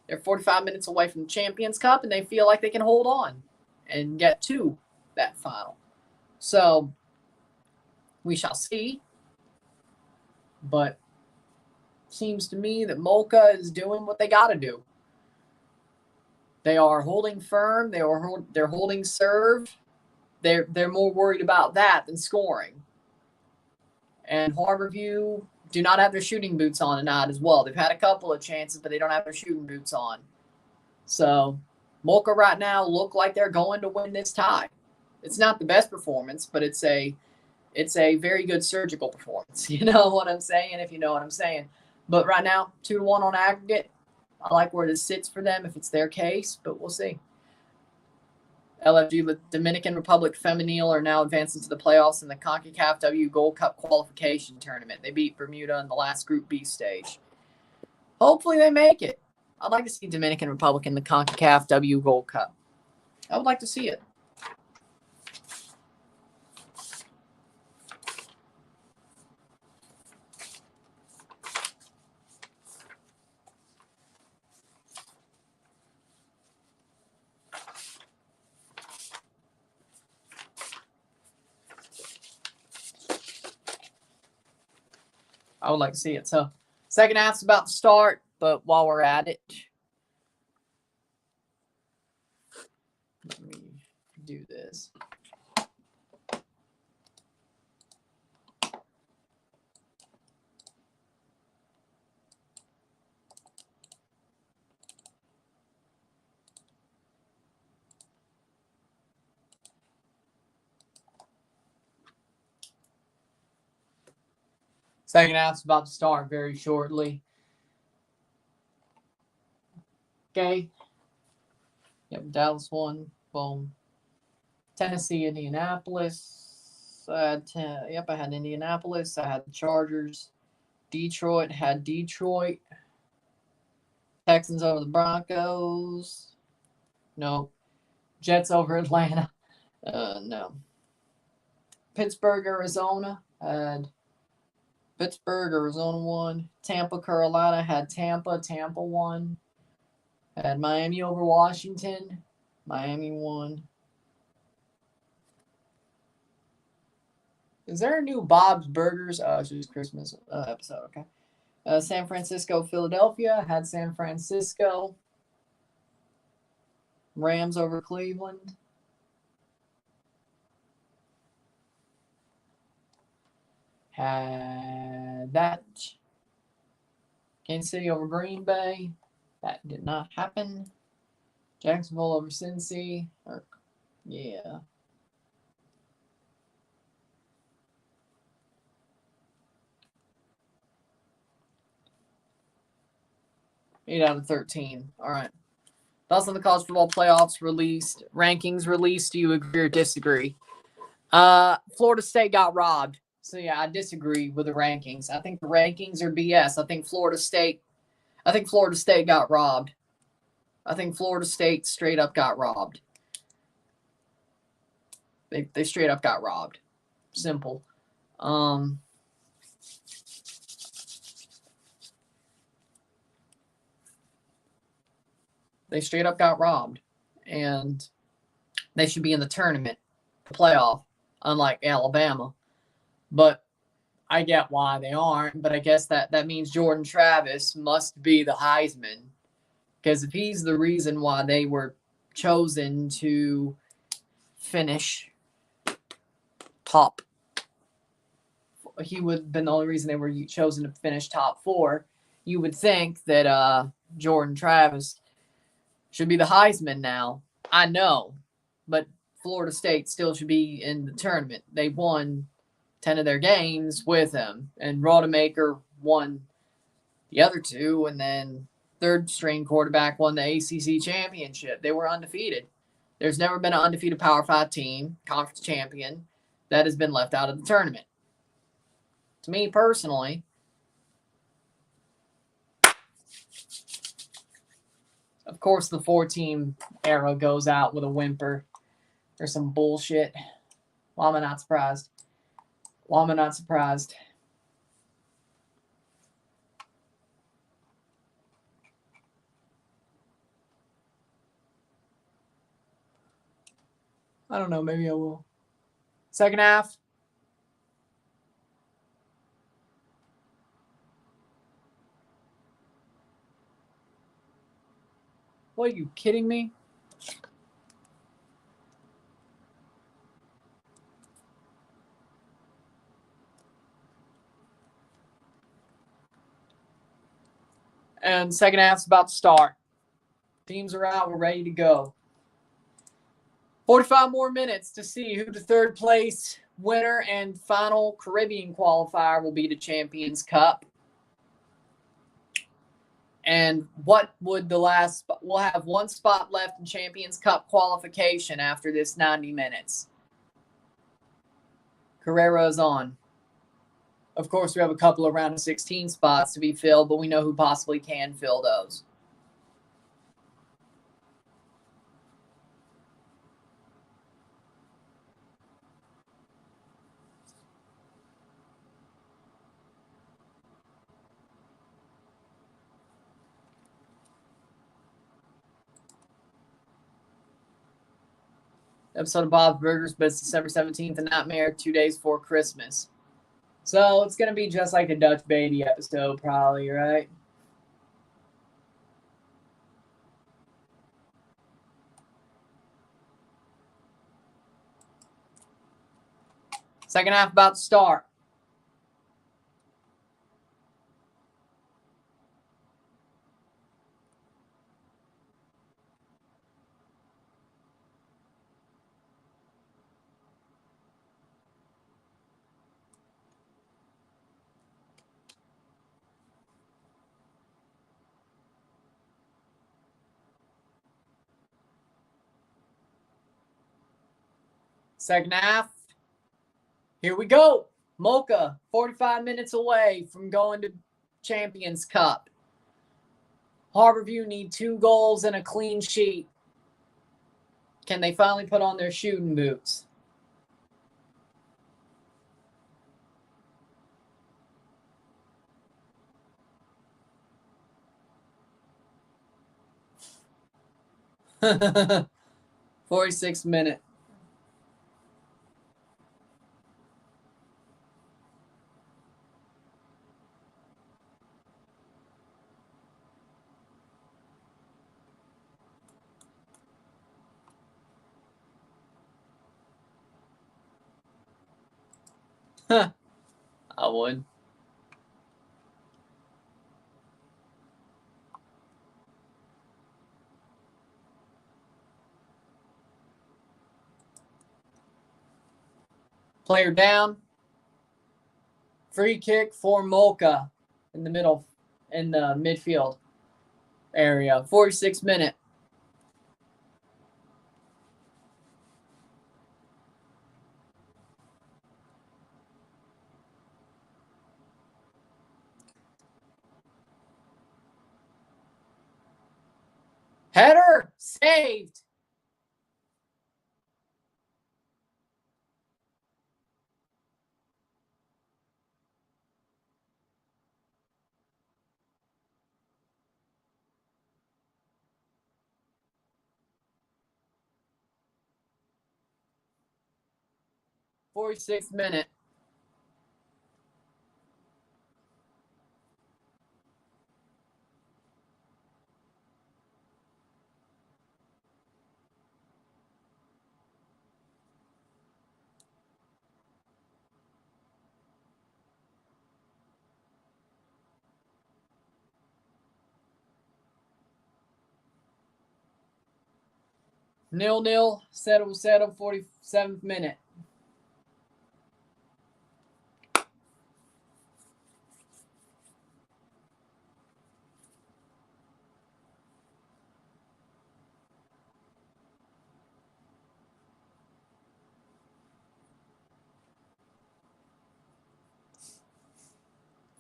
They're 45 minutes away from the Champions Cup, and they feel like they can hold on and get to that final. So we shall see. But seems to me that Moca is doing what they got to do. They are holding firm. They're holding serve. They're more worried about that than scoring. And Harborview do not have their shooting boots on tonight as well. They've had a couple of chances, but they don't have their shooting boots on. So Moca right now look like they're going to win this tie. It's not the best performance, but it's a very good surgical performance. You know what I'm saying, if you know what I'm saying. But right now, 2-1 on aggregate. I like where this sits for them if it's their case, but we'll see. LFG, the Dominican Republic Femenil, are now advancing to the playoffs in the CONCACAF W Gold Cup qualification tournament. They beat Bermuda in the last Group B stage. Hopefully they make it. I'd like to see Dominican Republic in the CONCACAF W Gold Cup. I would like to see it. I would like to see it. So, second half's about to start, but while we're at it, let me do this. Second half's about to start very shortly. Okay. Yep, Dallas won. Boom. Tennessee, Indianapolis. I had Indianapolis. I had the Chargers. Detroit had Detroit. Texans over the Broncos. No. Jets over Atlanta. No. Pittsburgh, Arizona had Pittsburgh, Arizona won. Tampa, Carolina had Tampa. Tampa won. Had Miami over Washington. Miami won. Is there a new Bob's Burgers? Oh, it's just Christmas episode. Okay. San Francisco, Philadelphia had San Francisco. Rams over Cleveland. Had that. Kansas City over Green Bay. That did not happen. Jacksonville over Cincy. Yeah. Eight out of 13. All right. Thoughts on the college football playoffs released. Rankings released. Do you agree or disagree? Florida State got robbed. So, yeah, I disagree with the rankings. I think the rankings are BS. I think Florida State got robbed. I think Florida State straight up got robbed. They straight up got robbed. simple. They straight up got robbed, and they should be in the tournament, the playoff, unlike Alabama. But I get why they aren't, but I guess that means Jordan Travis must be the Heisman, because if he's the reason why they were chosen to finish top, he would have been the only reason they were chosen to finish top 4. You would think that Jordan Travis should be the Heisman now. I know, but Florida State still should be in the tournament. They won 10 of their games with him, and Rodemaker won the other 2, and then third-string quarterback won the ACC championship. They were undefeated. There's never been an undefeated Power 5 team, conference champion, that has been left out of the tournament. To me personally, of course, the 4-team era goes out with a whimper or some bullshit. Why am I not surprised? Why am I not surprised? I don't know. Maybe I will. Second half. What, are you kidding me? And second half's about to start. Teams are out. We're ready to go. 45 more minutes to see who the third place winner and final Caribbean qualifier will be to Champions Cup. And what would the last – we'll have one spot left in Champions Cup qualification after this 90 minutes. Carrero's on. Of course, we have a couple of round of 16 spots to be filled, but we know who possibly can fill those. Episode of Bob's Burgers, but it's December 17th, a nightmare, 2 days before Christmas. So it's going to be just like the Dutch Baby episode, probably, right? Second half about to start. Second half. Here we go. Moca, 45 minutes away from going to Champions Cup. Harborview need 2 goals and a clean sheet. Can they finally put on their shooting boots? $46 minute. I would. Player down. Free kick for Moca in the middle, in the midfield area. 46 minute. Header saved. 46th minute. Nil-nil, settle, 47th minute.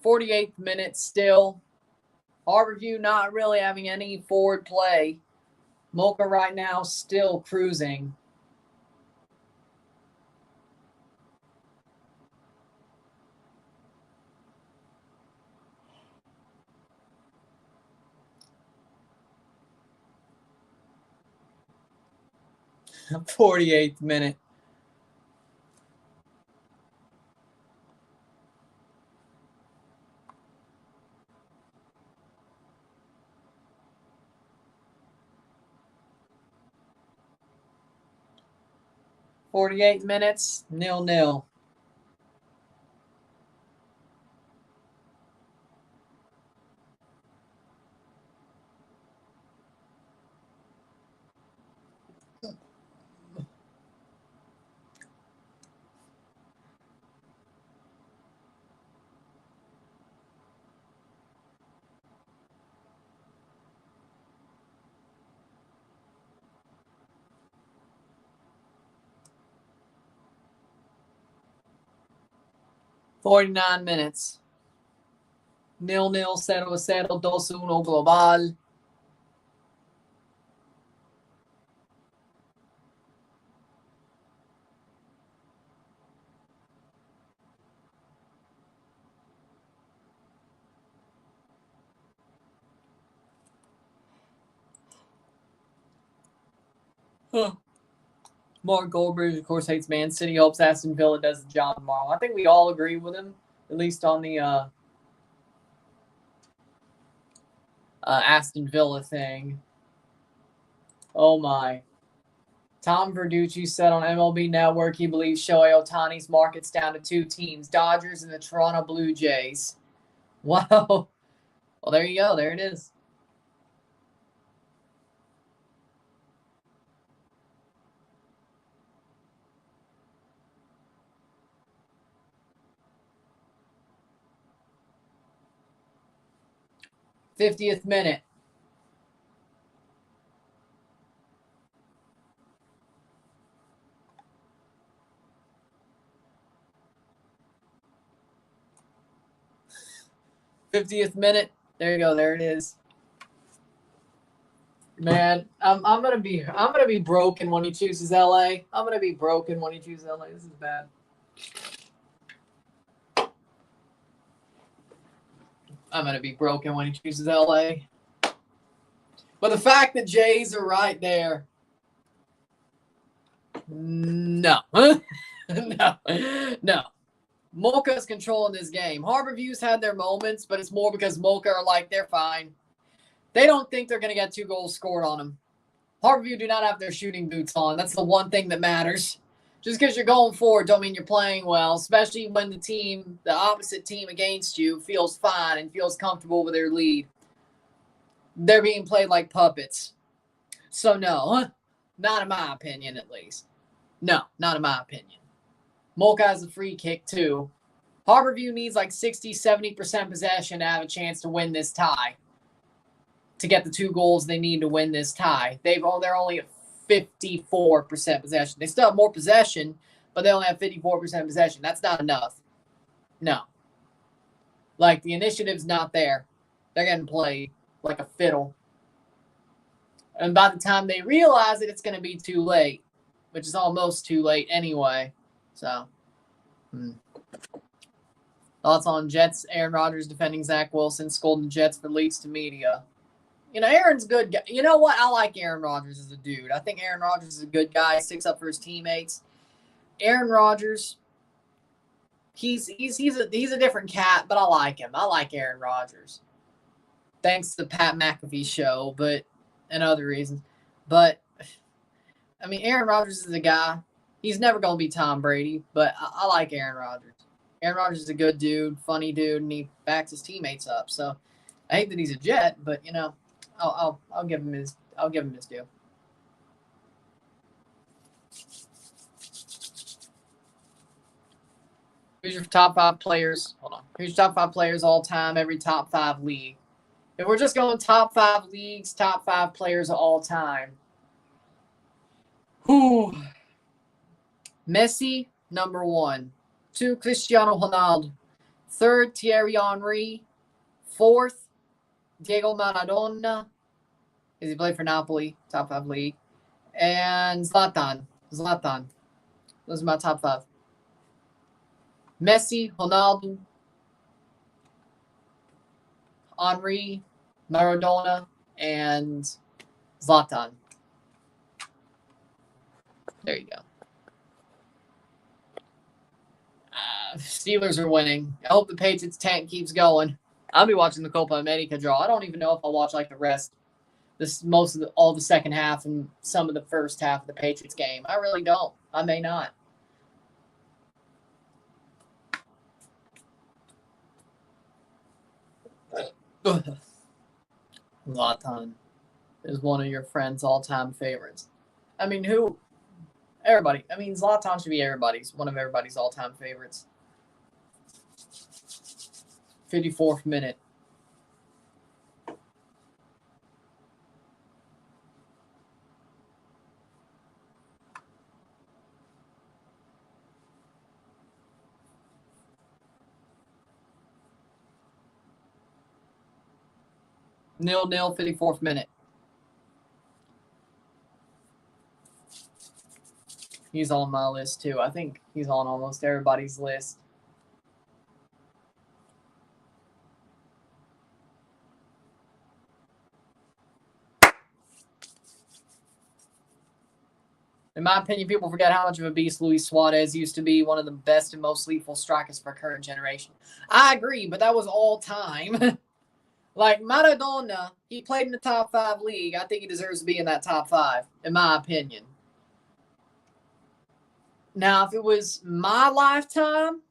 '48th minute still. Harborview not really having any forward play. Moca right now still cruising. '48th minute. '48 minutes, 0-0. '49 minutes. 0-0, 0-0, 2-1 global. Mark Goldbridge, of course, hates Man City. Hopes Aston Villa does the job tomorrow. I think we all agree with him, at least on the Aston Villa thing. Oh, my. Tom Verducci said on MLB Network he believes Shohei Ohtani's market's down to 2 teams, Dodgers and the Toronto Blue Jays. Wow. Well, there you go. There it is. '50th minute. '50th minute. There you go. There it is. Man, I'm gonna be broken when he chooses LA. I'm gonna be broken when he chooses LA. This is bad. I'm gonna be broken when he chooses LA. But the fact that Jays are right there, no, no. Moca's controlling this game. Harborview's had their moments, but it's more because Moca are like, they're fine. They don't think they're going to get 2 goals scored on them. Harborview do not have their shooting boots on. That's the one thing that matters. Just because you're going forward don't mean you're playing well, especially when the opposite team against you, feels fine and feels comfortable with their lead. They're being played like puppets. So, no, not in my opinion, at least. No, not in my opinion. Moca has a free kick, too. Harborview needs like 60-70% possession to have a chance to win this tie. To get the 2 goals they need to win this tie. They're only at 54% possession. They still have more possession, but they only have 54% possession. That's not enough. No. Like, the initiative's not there. They're getting played like a fiddle. And by the time they realize it, it's going to be too late, which is almost too late anyway. So, thoughts on Jets? Aaron Rodgers defending Zach Wilson, scolding the Jets for leaks to media. You know, Aaron's a good guy. You know what? I like Aaron Rodgers as a dude. I think Aaron Rodgers is a good guy. Sticks up for his teammates. Aaron Rodgers he's a different cat, but I like him. I like Aaron Rodgers. Thanks to the Pat McAfee show, and other reasons. But I mean, Aaron Rodgers is a guy. He's never going to be Tom Brady, but I like Aaron Rodgers. Aaron Rodgers is a good dude, funny dude, and he backs his teammates up. So I hate that he's a Jet, but I'll give him his due. Who's your top 5 players? Hold on. Who's your top 5 players all time, every top 5 league? If we're just going top 5 leagues, top 5 players of all time. Who? Messi, number 1. 2, Cristiano Ronaldo. 3rd, Thierry Henry. 4th, Diego Maradona. Because he played for Napoli, top 5 league. And Zlatan. Those are my top 5. Messi, Ronaldo, Henry, Maradona, and Zlatan. There you go. Steelers are winning. I hope the Patriots tank keeps going. I'll be watching the Copa America draw. I don't even know if I'll watch like the rest, all the second half and some of the first half of the Patriots game. I really don't. I may not. Zlatan is one of your friends' all-time favorites. I mean, who? Everybody. I mean, Zlatan should be one of everybody's all-time favorites. 54th minute. Nil, 54th minute. He's on my list, too. I think he's on almost everybody's list. In my opinion, people forget how much of a beast Luis Suarez used to be, one of the best and most lethal strikers for our current generation. I agree, but that was all time. Like Maradona, he played in the top 5 league. I think he deserves to be in that top 5, in my opinion. Now, if it was my lifetime,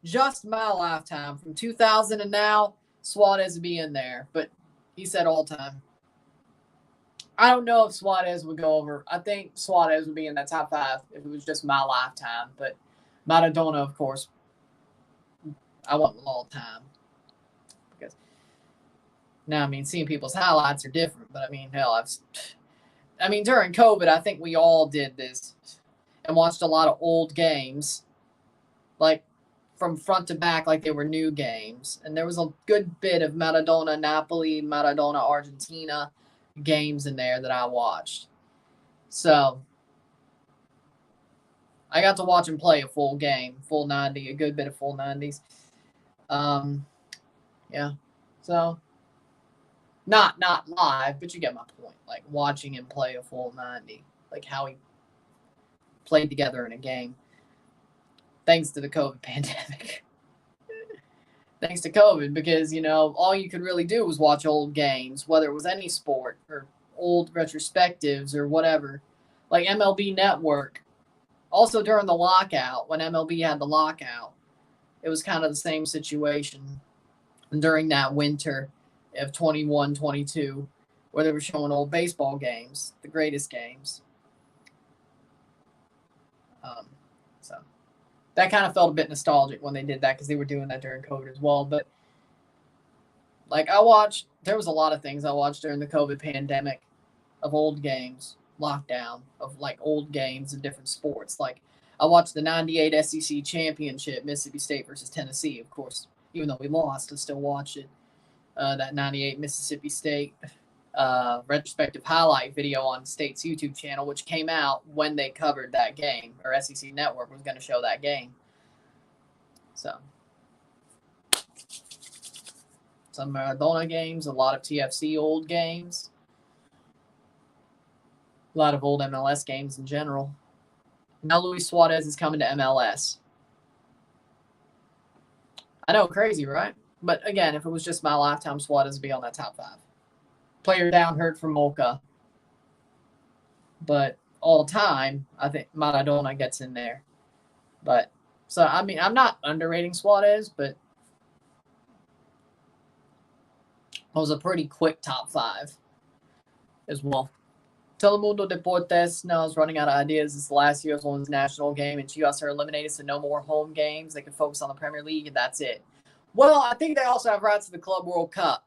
just my lifetime, from 2000 and now, Suarez would be in there. But he said all time. I don't know if Suarez would go over. I think Suarez would be in that top 5 if it was just my lifetime. But Maradona, of course, I want all time. Because now, I mean, seeing people's highlights are different. But, I mean, hell, during COVID, I think we all did this and watched a lot of old games, like from front to back, like they were new games. And there was a good bit of Maradona Napoli, Maradona Argentina games in there that I watched. So I got to watch him play a full game, full 90, a good bit of full 90s. Yeah. So not live, but you get my point. Like watching him play a full 90, like how he played together in a game. Thanks to the COVID pandemic. Thanks to COVID, because, all you could really do was watch old games, whether it was any sport or old retrospectives or whatever, like MLB Network. Also during the lockout, when MLB had the lockout, it was kind of the same situation during that winter of 21-22, where they were showing old baseball games, the greatest games. So that kind of felt a bit nostalgic when they did that, because they were doing that during COVID as well. But like there was a lot of things I watched during the COVID pandemic of old games, lockdown, of like old games of different sports. Like I watched the 98 SEC championship, Mississippi State versus Tennessee, of course. Even though we lost, I still watched it. That 98 Mississippi State retrospective highlight video on State's YouTube channel, which came out when they covered that game, or SEC Network was going to show that game. So some Maradona games, a lot of TFC old games, a lot of old MLS games in general. Now Luis Suarez is coming to MLS. I know, crazy, right? But again, if it was just my lifetime squad, it'd be on that top 5. Player down hurt from Moca. But all time, I think Maradona gets in there. But, so, I mean, I'm not underrating Suarez, but it was a pretty quick top 5 as well. Telemundo Deportes now is running out of ideas. It's the last US Women's national game, and Chivas are eliminated, so no more home games. They can focus on the Premier League, and that's it. Well, I think they also have rights to the Club World Cup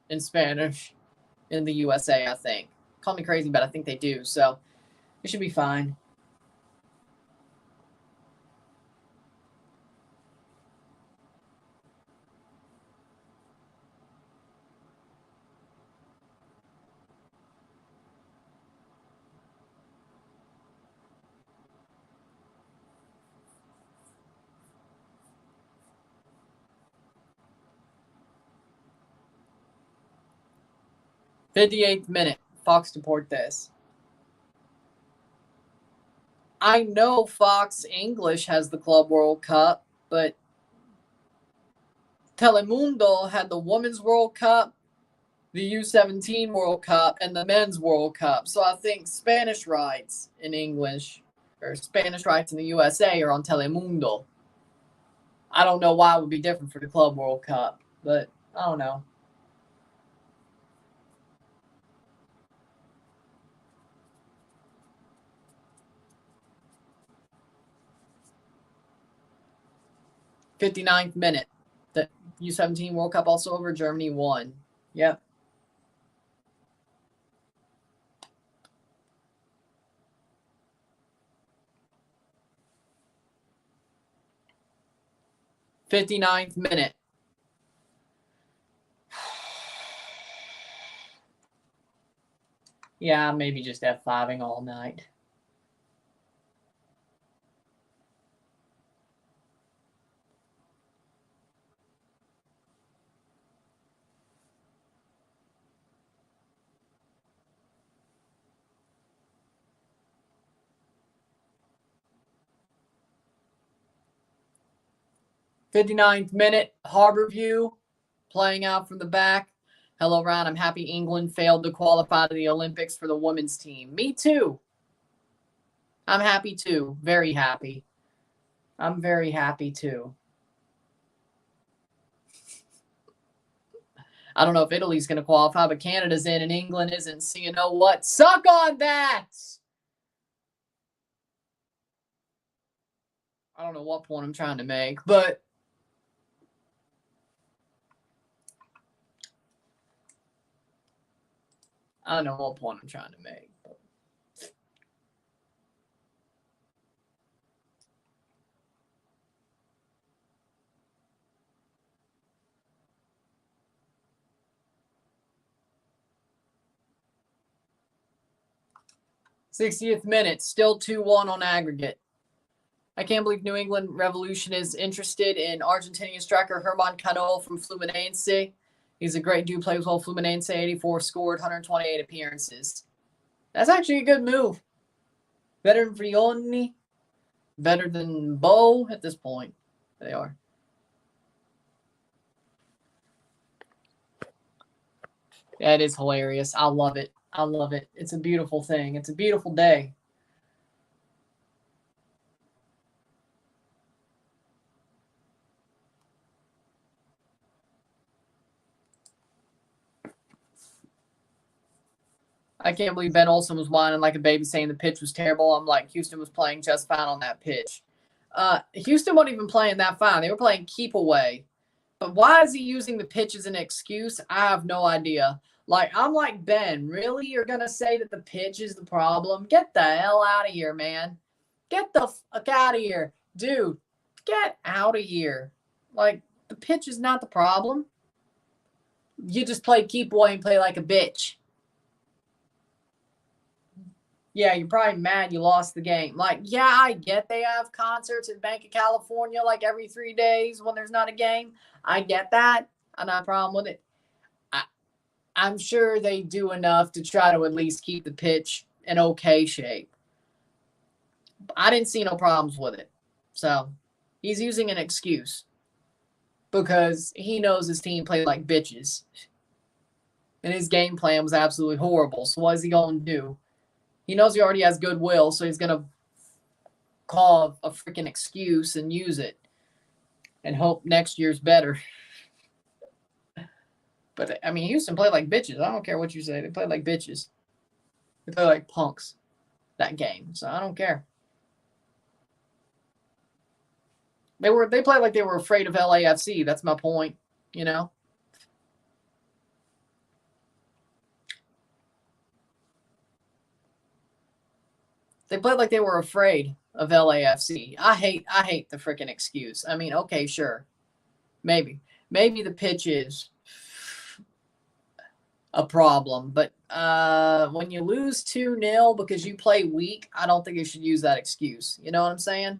in Spanish in the USA, I think. Call me crazy, but I think they do, so it should be fine. '58th minute, Fox Deportes. I know Fox English has the Club World Cup, but Telemundo had the Women's World Cup, the U17 World Cup, and the Men's World Cup. So I think Spanish rights in English or Spanish rights in the USA are on Telemundo. I don't know why it would be different for the Club World Cup, but I don't know. '59th minute. The U17 World Cup also over. Germany won. Yep. '59th minute. Yeah, maybe just F5ing all night. '59th minute, Harbour view, playing out from the back. Hello, Ron. I'm happy England failed to qualify to the Olympics for the women's team. Me too. I'm happy too. Very happy. I'm very happy too. I don't know if Italy's going to qualify, but Canada's in and England isn't. So you know what? Suck on that! I don't know what point I'm trying to make, but I don't know what point I'm trying to make. But 60th minute, still 2-1 on aggregate. I can't believe New England Revolution is interested in Argentinian striker Hernan from Fluminense. He's a great dude, plays well. Fluminense, 84, scored 128 appearances. That's actually a good move. Better than Frioni, better than Bo at this point. They are. Yeah, it is hilarious. I love it. I love it. It's a beautiful thing. It's a beautiful day. I can't believe Ben Olsen was whining like a baby saying the pitch was terrible. I'm like, Houston was playing just fine on that pitch. Houston wasn't even playing that fine. They were playing keep away. But why is he using the pitch as an excuse? I have no idea. Like, I'm like, Ben, really? You're going to say that the pitch is the problem? Get the hell out of here, man. Get the fuck out of here. Dude, get out of here. Like, the pitch is not the problem. You just play keep away and play like a bitch. Yeah, you're probably mad you lost the game. Like, yeah, I get they have concerts at Bank of California like every 3 days when there's not a game. I get that. I don't have a problem with it. I'm sure they do enough to try to at least keep the pitch in okay shape. I didn't see no problems with it. So he's using an excuse. because he knows his team played like bitches. And his game plan was absolutely horrible. So what is he going to do? He knows he already has goodwill, so he's going to call a freaking excuse and use it and hope next year's better. But, I mean, Houston played like bitches. I don't care what you say. They played like bitches. They played like punks that game. So I don't care. They played like they were afraid of LAFC. That's my point, you know? They played like they were afraid of LAFC. I hate the freaking excuse. I mean, okay, sure. Maybe the pitch is a problem, but when you lose 2-0 because you play weak, I don't think you should use that excuse. You know what I'm saying?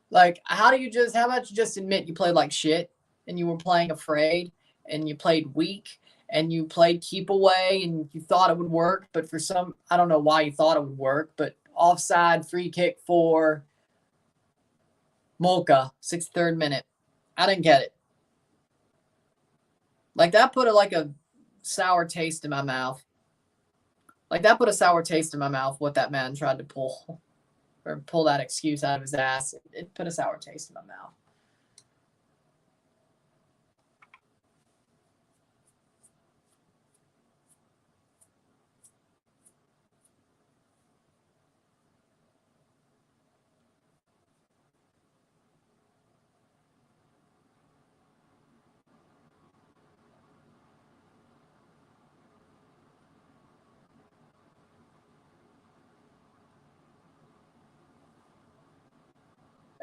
Like, how about you just admit you played like shit and you were playing afraid and you played weak and you played keep away and you thought it would work, but for some, I don't know why you thought it would work, but offside free kick for Moca, 63rd minute. I didn't get it. Like, that put a sour taste in my mouth. Like, that put a sour taste in my mouth, what that man tried to pull that excuse out of his ass. It put a sour taste in my mouth.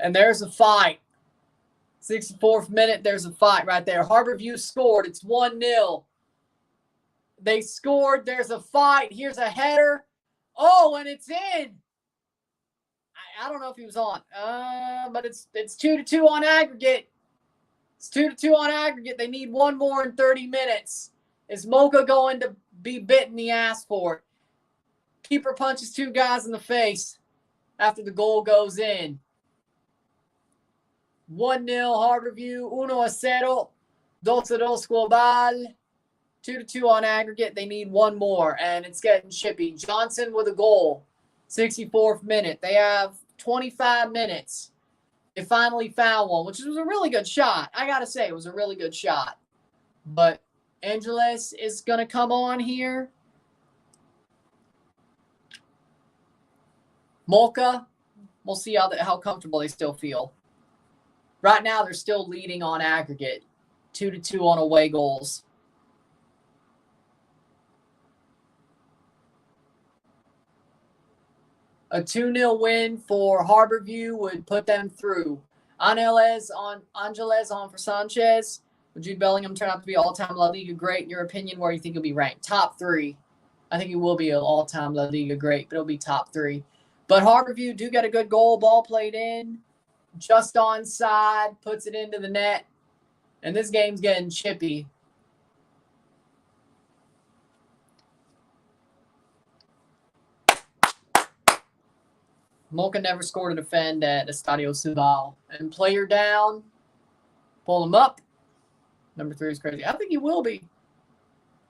And there's a fight. 64th minute, there's a fight right there. Harborview scored. It's 1-0. They scored. There's a fight. Here's a header. Oh, and it's in. I don't know if he was on. But it's 2-2 on aggregate. It's 2-2 on aggregate. They need one more in 30 minutes. Is Moca going to be bitten the ass for it? Keeper punches two guys in the face after the goal goes in. 1-0 Harborview, 1-0, 2-2 global, 2-2 on aggregate. They need one more, and it's getting chippy. Johnson with a goal, 64th minute. They have 25 minutes. They finally found one, which was a really good shot. I got to say, it was a really good shot. But Angeles is going to come on here. Moca, we'll see how comfortable they still feel. Right now, they're still leading on aggregate, 2-2 on away goals. A 2-0 win for Harborview would put them through. Angeles on for Sanchez. Would Jude Bellingham turn out to be all-time La Liga great? In your opinion, where do you think he'll be ranked? Top 3. I think he will be an all-time La Liga great, but it'll be top 3. But Harborview do get a good goal, ball played in. Just onside, puts it into the net. And this game's getting chippy. Moca never scored a defend at Estadio Cibao. And player down. Pull him up. Number 3 is crazy. I think he will be.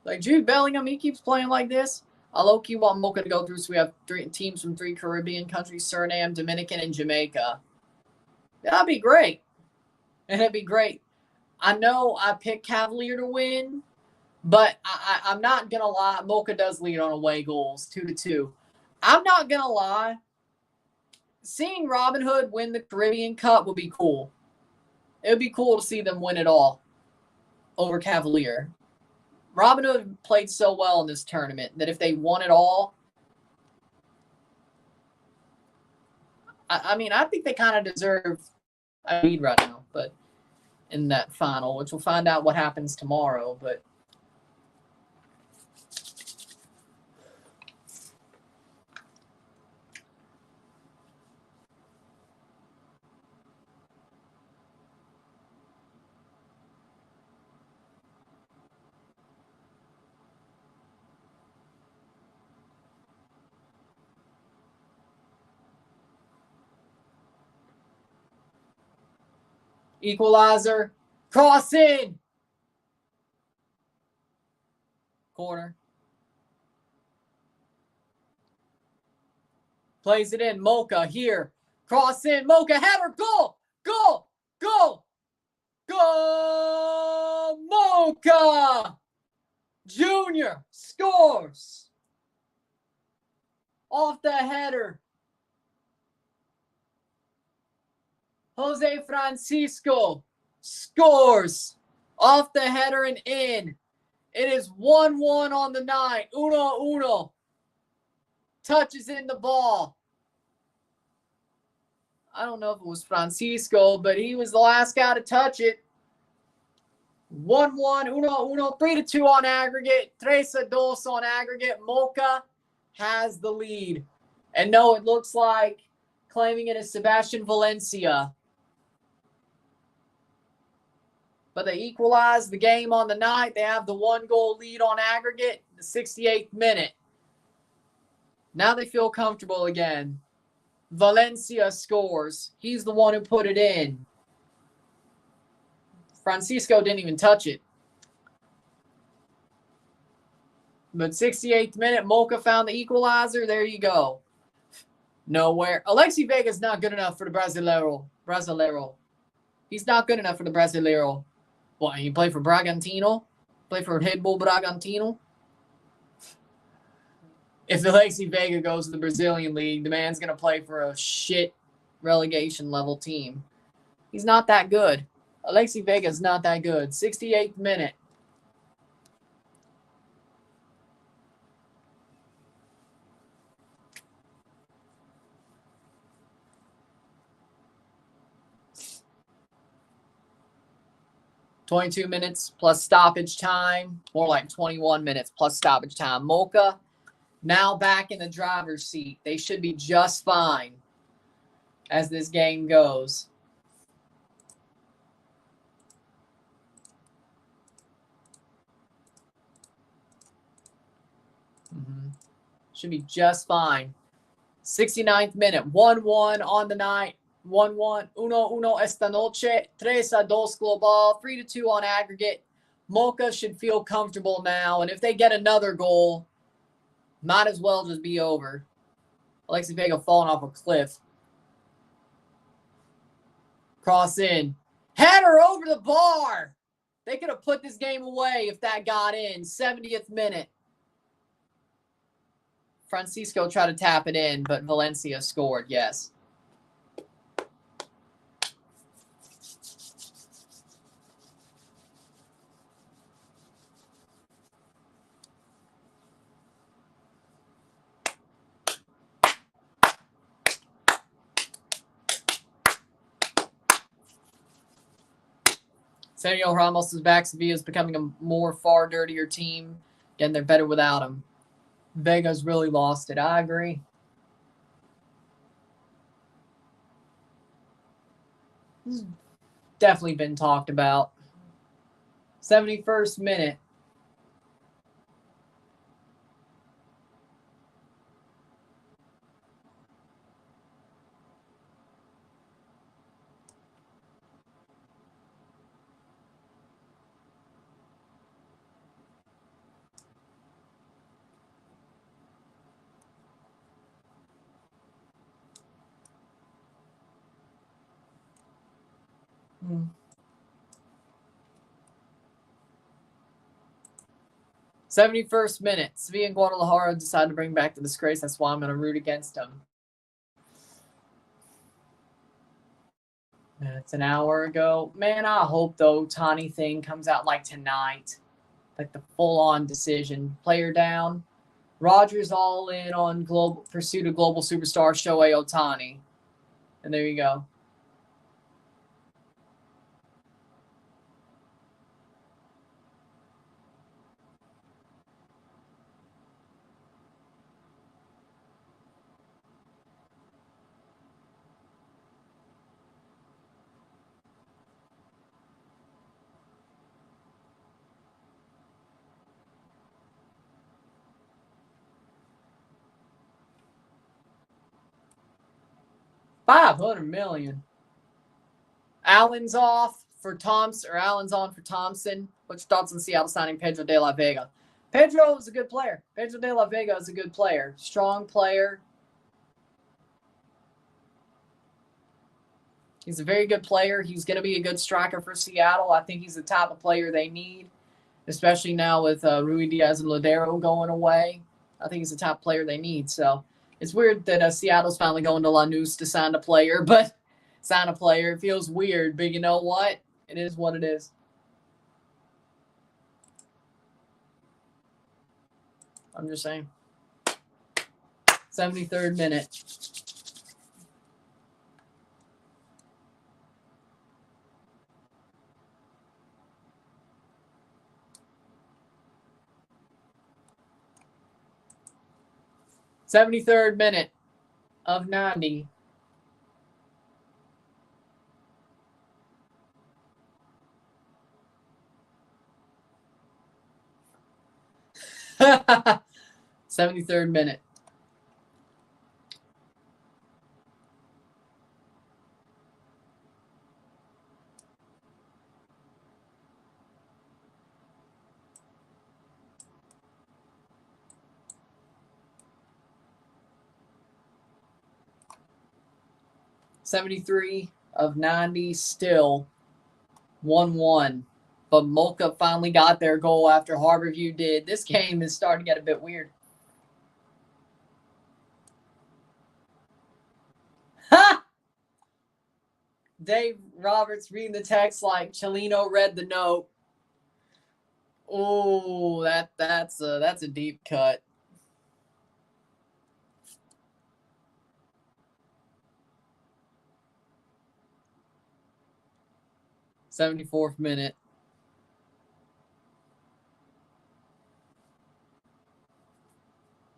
Like Jude Bellingham, he keeps playing like this. I low-key want Moca to go through, so we have 3 teams from 3 Caribbean countries, Suriname, Dominican, and Jamaica. That'd be great. And it'd be great. I know I picked Cavalier to win, but I'm not going to lie. Moca does lead on away goals, 2-2. I'm not going to lie. Seeing Robin Hood win the Caribbean Cup would be cool. It would be cool to see them win it all over Cavalier. Robin Hood played so well in this tournament that if they won it all, I mean, I think they kind of deserve a lead right now, but in that final, which we'll find out what happens tomorrow, but equalizer. Cross in. Corner. Plays it in. Moca here. Cross in. Moca. Header. Goal. Goal. Goal. Goal. Moca. Junior scores. Off the header. Jose Francisco scores. Off the header and in. It is 1-1 on the night. 1-1. Touches in the ball. I don't know if it was Francisco, but he was the last guy to touch it. 1-1, 1-1, 3-2 on aggregate, 3-2 on aggregate. Moca has the lead. And no, it looks like claiming it is Sebastian Valencia. But they equalized the game on the night. They have the 1-goal lead on aggregate, the 68th minute. Now they feel comfortable again. Valencia scores. He's the one who put it in. Francisco didn't even touch it. But 68th minute, Moca found the equalizer. There you go. Nowhere. Alexi Vega's not good enough for the Brasileiro. He's not good enough for the Brasileiro. What, he played for Bragantino? Play for Red Bull Bragantino? If Alexi Vega goes to the Brazilian league, the man's going to play for a shit relegation level team. He's not that good. Alexi Vega's not that good. 68th minute. "22 minutes plus stoppage time." More like 21 minutes plus stoppage time. Moca now back in the driver's seat. They should be just fine as this game goes. Should be just fine. 69th minute. 1-1 on the night. 1-1. 1-1 esta noche. 3-2 global. 3-2 on aggregate. Moca should feel comfortable now. And if they get another goal, might as well just be over. Alexi Vega falling off a cliff. Cross in. Header over the bar. They could have put this game away if that got in. 70th minute. Francisco tried to tap it in, but Valencia scored, yes. Sergio Ramos is back. Sevilla is becoming a far dirtier team. Again, they're better without him. Vega's really lost it. I agree. This has definitely been talked about. 71st minute. Hmm. 71st minute. Sevilla and Guadalajara decided to bring back the disgrace. That's why I'm going to root against them. It's an hour ago. Man, I hope the Ohtani thing comes out like tonight. Like the full-on decision. Player down. Rogers all in on pursuit of global superstar Shohei Ohtani. And there you go. $500 million. Allen's off. for Thompson, or Allen's on for Thompson. What's your thoughts on Seattle signing Pedro de la Vega? Pedro is a good player. Pedro de la Vega is a good player. Strong player. He's a very good player. He's going to be a good striker for Seattle. I think he's the type of player they need, especially now with Ruidiaz and Ladero going away. I think he's the type of player they need. So it's weird that Seattle's finally going to Lanús to sign a player, but it feels weird. But you know what? It is what it is. I'm just saying. 73rd minute. '73rd minute of 90. '73rd minute. '73 of 90, still 1-1. But Moca finally got their goal after Harborview did. This game is starting to get a bit weird. Ha! Dave Roberts reading the text like Chelino read the note. Oh, that's a deep cut. '74th minute.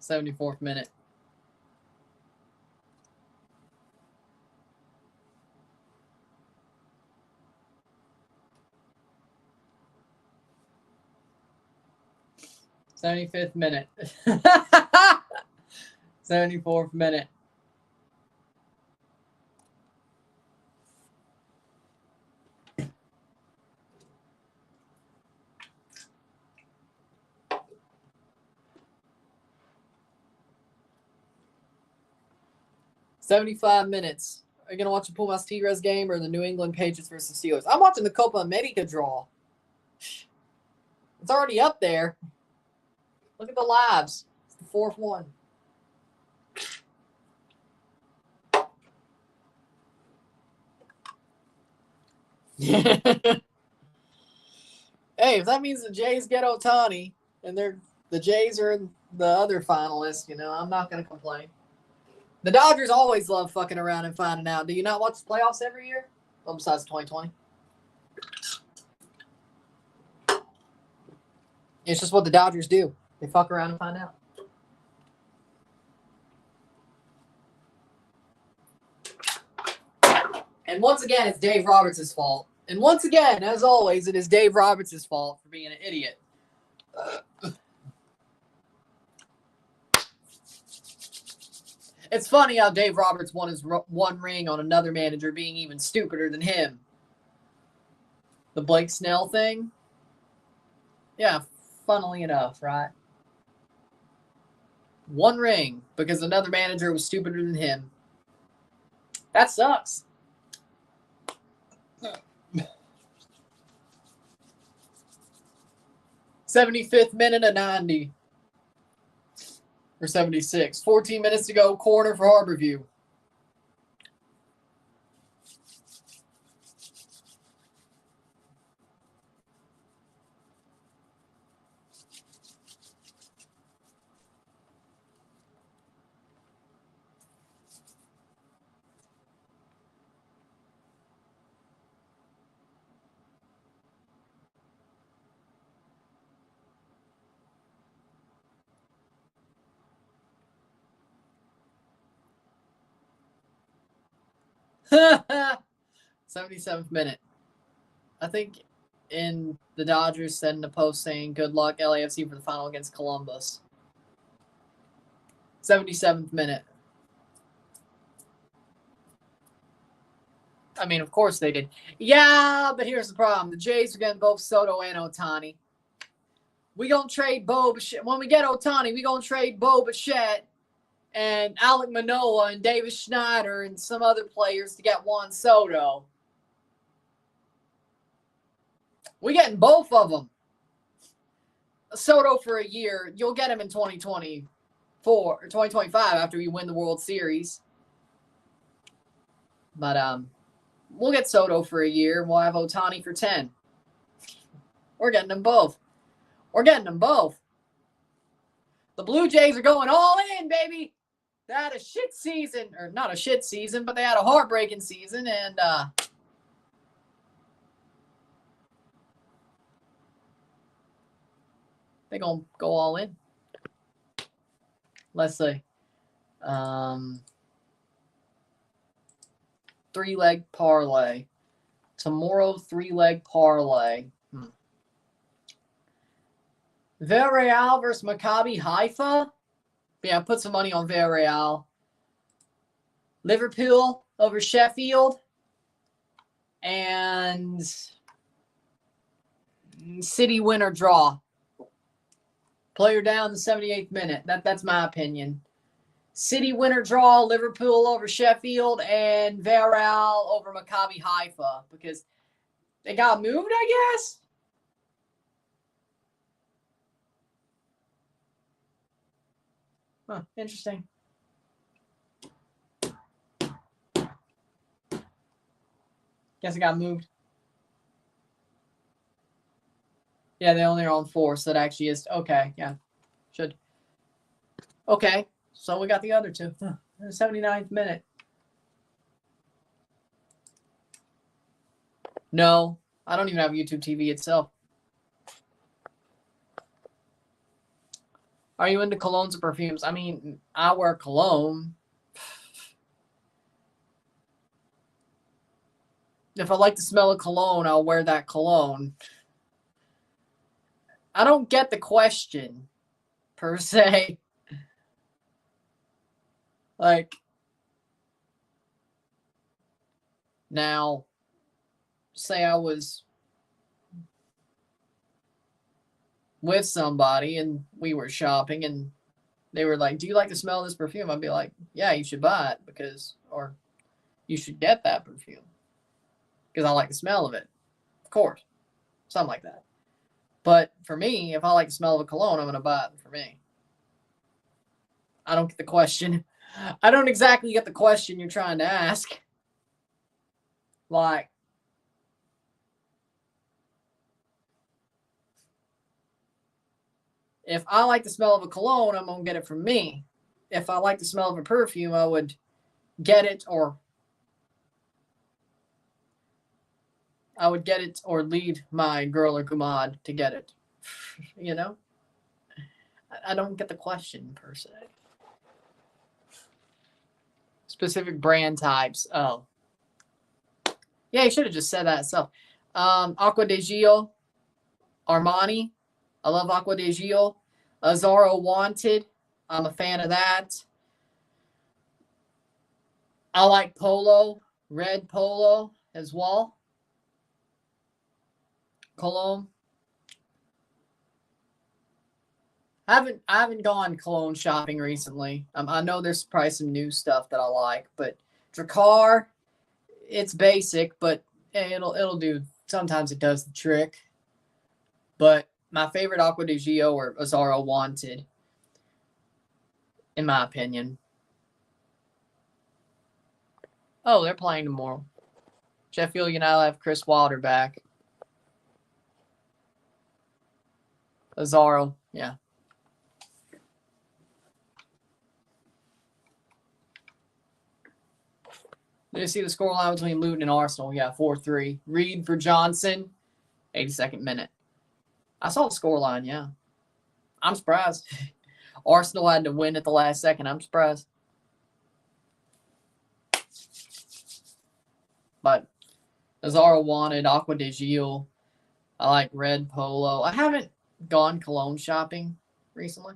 '74th minute. '75th minute. 74th minute. '75 minutes. Are you going to watch the Pumas Tigres game or the New England Patriots versus Steelers? I'm watching the Copa America draw. It's already up there. Look at the lives. It's the 4th one. Hey, if that means the Jays get Ohtani and the Jays are the other finalists, I'm not going to complain. The Dodgers always love fucking around and finding out. Do you not watch the playoffs every year? Well, besides 2020. It's just what the Dodgers do. They fuck around and find out. And once again, it's Dave Roberts' fault. And once again, as always, it is Dave Roberts' fault for being an idiot. It's funny how Dave Roberts won his one ring on another manager being even stupider than him. The Blake Snell thing? Yeah, funnily enough, right? One ring because another manager was stupider than him. That sucks. 75th minute of 90. Or 76. 14 minutes to go. Corner for Harborview. Ha 77th minute. I think in the Dodgers said in the post saying, good luck LAFC for the final against Columbus. 77th minute. I mean, of course they did. Yeah, but here's the problem. The Jays are getting both Soto and Ohtani. We going to trade Bo Bichette. When we get Ohtani, we going to trade Bo Bichette and Alek Manoah and Davis Schneider and some other players to get Juan Soto. We getting both of them. Soto for a year. You'll get him in 2024 or 2025 after we win the World Series. But we'll get Soto for a year. We'll have Ohtani for 10. We're getting them both. We're getting them both. The Blue Jays are going all in, baby. They had a shit season, or not a shit season, but they had a heartbreaking season, and they're going to go all in. Let's see. 3-leg parlay. Tomorrow, 3-leg parlay. Villarreal versus Maccabi Haifa. Yeah, put some money on Villarreal. Liverpool over Sheffield. And City win or draw. Player down the 78th minute. That's my opinion. City win or draw, Liverpool over Sheffield, and Villarreal over Maccabi Haifa. Because they got moved, I guess. Huh, interesting. Guess it got moved. Yeah, they only are on 4, so that actually is okay. Yeah, should. Okay, so we got the other two. Huh. 79th minute. No, I don't even have YouTube TV itself. Are you into colognes or perfumes? I mean, I wear cologne. If I like the smell of cologne, I'll wear that cologne. I don't get the question, per se. Like, now, say I was with somebody and we were shopping and they were like, do you like the smell of this perfume? I'd be like, yeah, you should buy it because, or you should get that perfume because I like the smell of it. Of course. Something like that. But for me, if I like the smell of a cologne, I'm going to buy it for me. I don't get the question. I don't exactly get the question you're trying to ask. Like, if I like the smell of a cologne, I'm going to get it from me. If I like the smell of a perfume, I would get it or lead my girl or gumad to get it. You know? I don't get the question, per se. Specific brand types. Oh. Yeah, you should have just said that itself. Acqua di Gio, Armani. I love Acqua di Gio. Azzaro Wanted. I'm a fan of that. I like Polo, red Polo as well. Cologne. I haven't gone cologne shopping recently. I know there's probably some new stuff that I like, but Drakkar, it's basic, but it'll do. Sometimes it does the trick. But my favorite Acqua di Gio or Azzaro Wanted, in my opinion. Oh, they're playing tomorrow. Sheffield United have Chris Wilder back. Azzaro, yeah. Did you see the scoreline between Luton and Arsenal? Yeah, 4-3. Reed for Johnson, 82nd minute. I saw the scoreline, yeah. I'm surprised. Arsenal had to win at the last second. I'm surprised. But Azzaro Wanted, Acqua di Gio. I like red Polo. I haven't gone cologne shopping recently.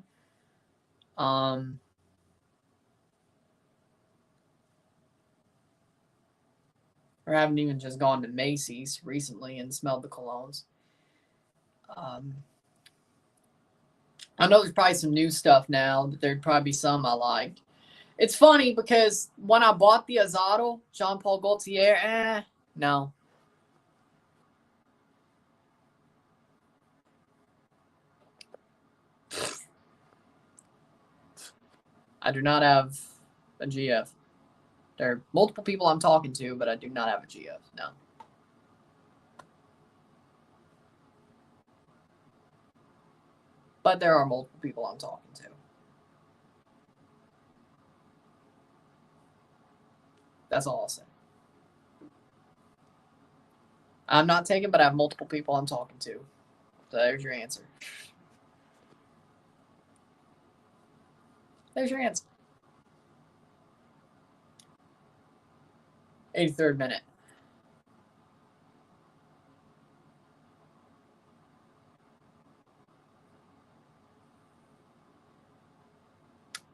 Or haven't even just gone to Macy's recently and smelled the colognes. I know there's probably some new stuff now. There'd probably be some I liked. It's funny because when I bought the Azado, Jean Paul Gaultier, no. I do not have a GF. There are multiple people I'm talking to, but I do not have a GF, no. But there are multiple people I'm talking to. That's all I'll say. I'm not taking, but I have multiple people I'm talking to. So there's your answer. There's your answer. 83rd minute.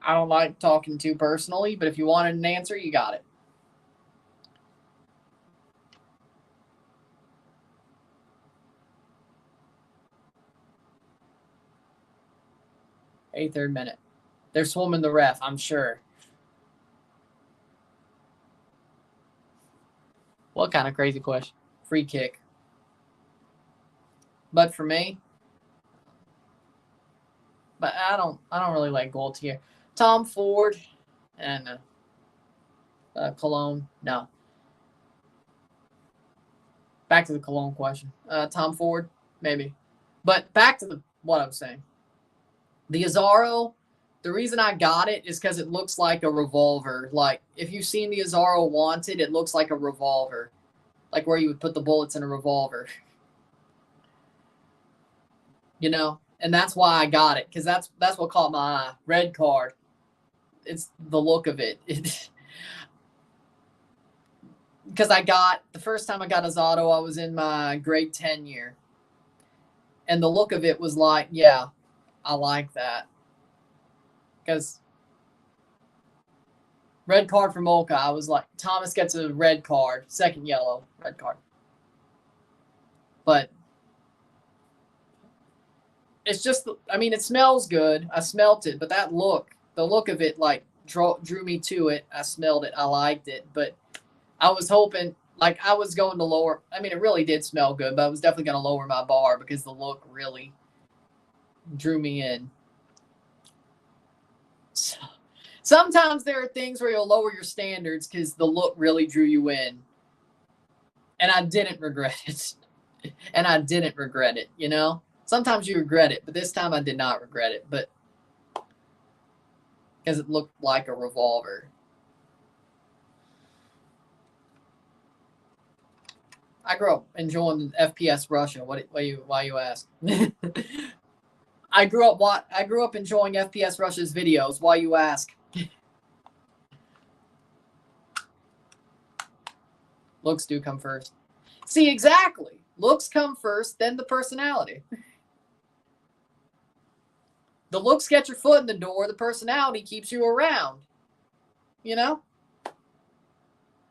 I don't like talking to personally, but if you wanted an answer, you got it. Third minute. They're swimming the ref, I'm sure. What kind of crazy question? Free kick. But for me, but I don't really like Gaultier. Tom Ford and Cologne, no. Back to the Cologne question. Tom Ford, maybe. But back to what I was saying. The Azaro, the reason I got it is because it looks like a revolver. Like, if you've seen the Azaro Wanted, it looks like a revolver. Like where you would put the bullets in a revolver. You know? And that's why I got it, because that's what caught my eye. Red card. It's the look of it. Because the first time I got Azado, I was in my grade 10 year. And the look of it was like, yeah, I like that. Because red card for Moca, I was like, Thomas gets a red card, second yellow, red card. But it's just, I mean, it smells good. I smelt it, but that look, the look of it, like, drew me to it. I smelled it. I liked it. But I was hoping, like, I was going to lower, I mean, it really did smell good, but I was definitely going to lower my bar because the look really drew me in. So, sometimes there are things where you'll lower your standards because the look really drew you in. And I didn't regret it. And I didn't regret it, you know? Sometimes you regret it, but this time I did not regret it. But because it looked like a revolver. I grew up enjoying FPS Russia. Why you ask? I grew up enjoying FPS Russia's videos. Why you ask? Looks do come first. See, exactly. Looks come first, then the personality. The looks get your foot in the door. The personality keeps you around. You know?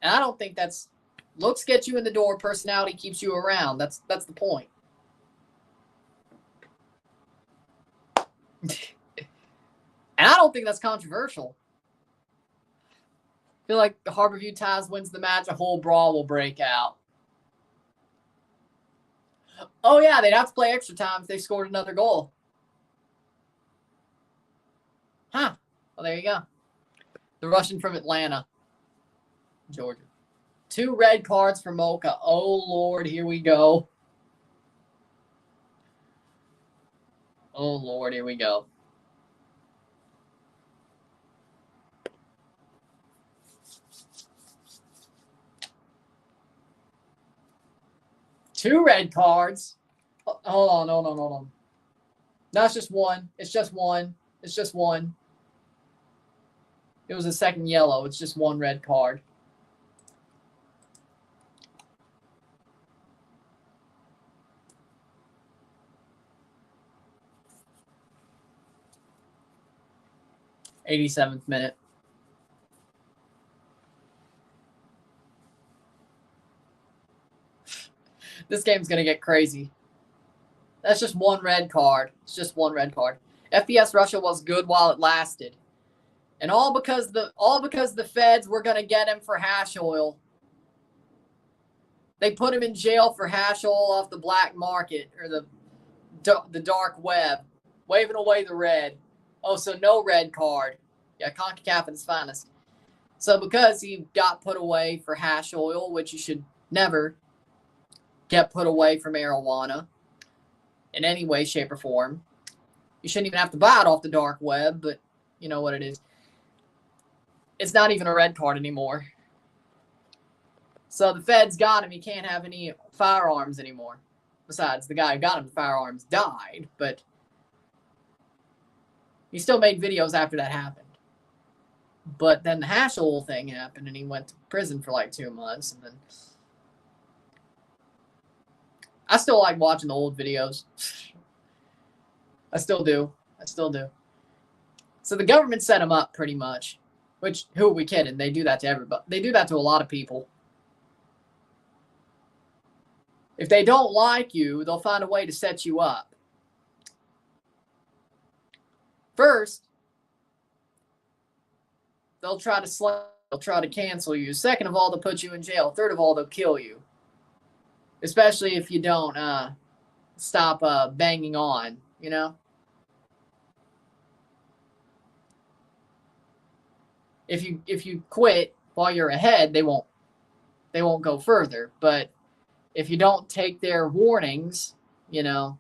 And I don't think that's... Looks get you in the door. Personality keeps you around. That's the point. And I don't think that's controversial. I feel like the Harborview Ties wins the match. A whole brawl will break out. Oh, yeah. They'd have to play extra time if they scored another goal. Huh. Well, there you go. The Russian from Atlanta, Georgia. 2 red cards for Moca. Oh, Lord, here we go. Oh, Lord, here we go. Two red cards. Hold on. No, it's just one. It's just one. It was a second yellow. It's just one red card. '87th minute. This game's going to get crazy. That's just one red card. It's just one red card. FPS Russia was good while it lasted. And all because the feds were going to get him for hash oil. They put him in jail for hash oil off the black market or the dark web, waving away the red. Oh, so no red card. Yeah, CONCACAF at its finest. So because he got put away for hash oil, which you should never get put away for marijuana in any way, shape, or form. You shouldn't even have to buy it off the dark web, but you know what it is. It's not even a red card anymore. So the feds got him. He can't have any firearms anymore. Besides, the guy who got him the firearms died, but he still made videos after that happened. But then the hash oil thing happened, and he went to prison for like 2 months. And then I still like watching the old videos. I still do. So the government set him up pretty much. Which, who are we kidding? They do that to everybody. They do that to a lot of people. If they don't like you, they'll find a way to set you up. First, they'll try to cancel you. Second of all, they'll put you in jail. Third of all, they'll kill you. Especially if you don't stop banging on, you know? If you quit while you're ahead, they won't go further. But if you don't take their warnings, you know.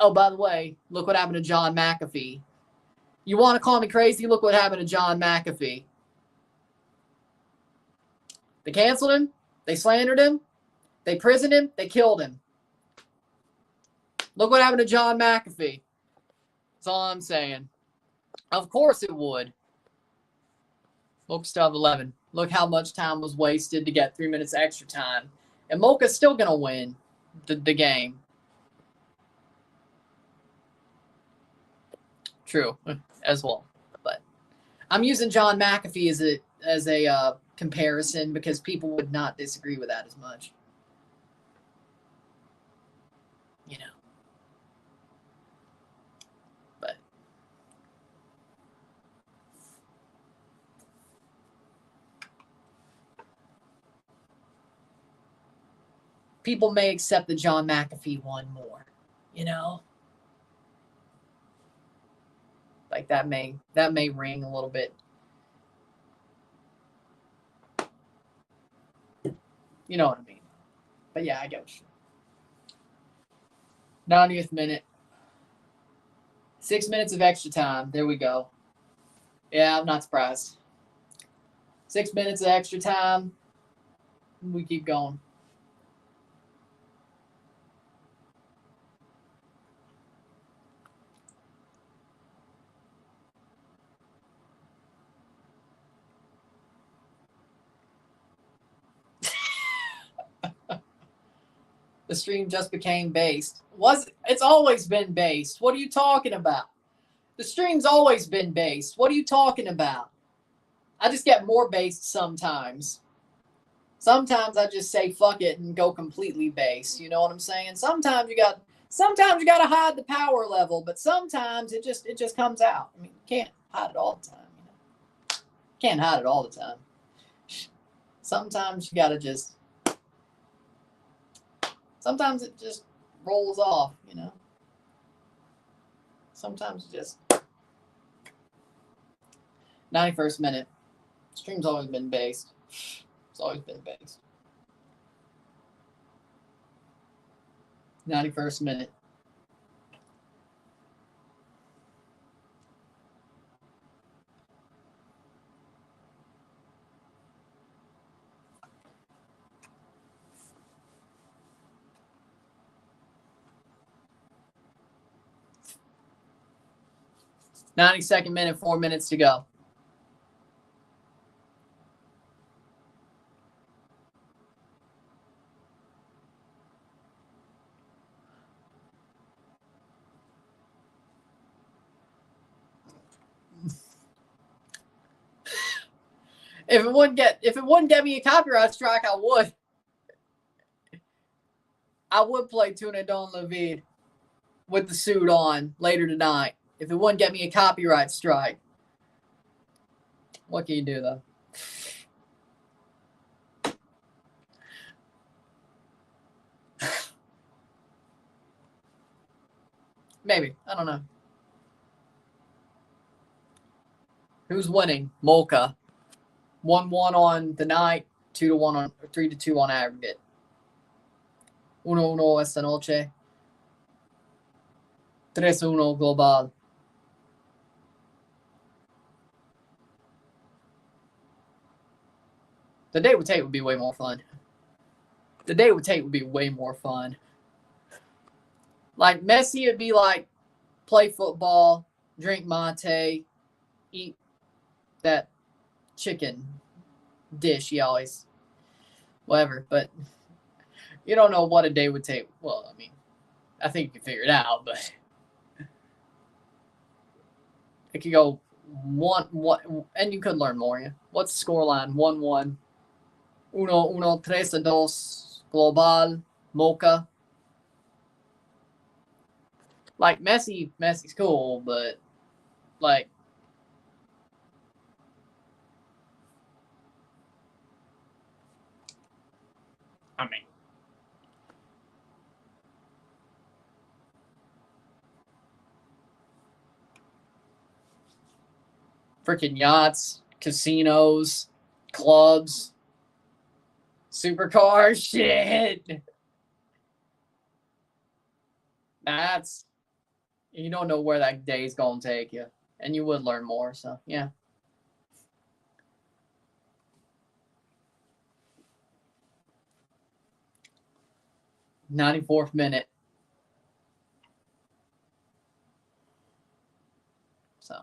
Oh, by the way, look what happened to John McAfee. You want to call me crazy? Look what happened to John McAfee. They canceled him. They slandered him. They prisoned him. They killed him. Look what happened to John McAfee. That's all I'm saying. Of course it would. Moca still have 11. Look how much time was wasted to get 3 minutes extra time. And Moca's still going to win the game. True, as well. But I'm using John McAfee as a comparison because people would not disagree with that as much. You know. But people may accept that John McAfee won more, you know? Like that may ring a little bit. You know what I mean? But yeah, I get what you mean. 90th minute. 6 minutes of extra time. There we go. Yeah, I'm not surprised. 6 minutes of extra time. We keep going. The stream just became based. It's always been based. What are you talking about? The stream's always been based. What are you talking about? I just get more based sometimes. Sometimes I just say fuck it and go completely based. You know what I'm saying? Sometimes you got to hide the power level, but sometimes it just comes out. I mean, you can't hide it all the time. You know? Can't hide it all the time. Sometimes you got to just. Sometimes it just rolls off, you know. Sometimes it just. 91st minute. Stream's always been based. It's always been based. 91st minute. '92nd minute, 4 minutes to go. If it wouldn't get me a copyright strike, I would. I would play Tuna Don Levid with the suit on later tonight. If it wouldn't get me a copyright strike. What can you do, though? Maybe. I don't know. Who's winning? Moca. 1-1 on the night, 2-1 on 3-2 on aggregate. 1-1 esta noche. 3-1 global. The day with Tate would be way more fun. The day with Tate would be way more fun. Like, Messi would be like, play football, drink mate, eat that chicken dish he always, whatever. But you don't know what a day would take. Well, I mean, I think you can figure it out, but it could go 1-1, and you could learn more. Yeah. What's the scoreline? 1-1. 1-1, 3-2, global, Moca. Like, Messi's cool, but, like, I mean, freaking yachts, casinos, clubs, supercars, shit. That's, you don't know where that day's going to take you. And you would learn more, so, yeah. '94th minute. So,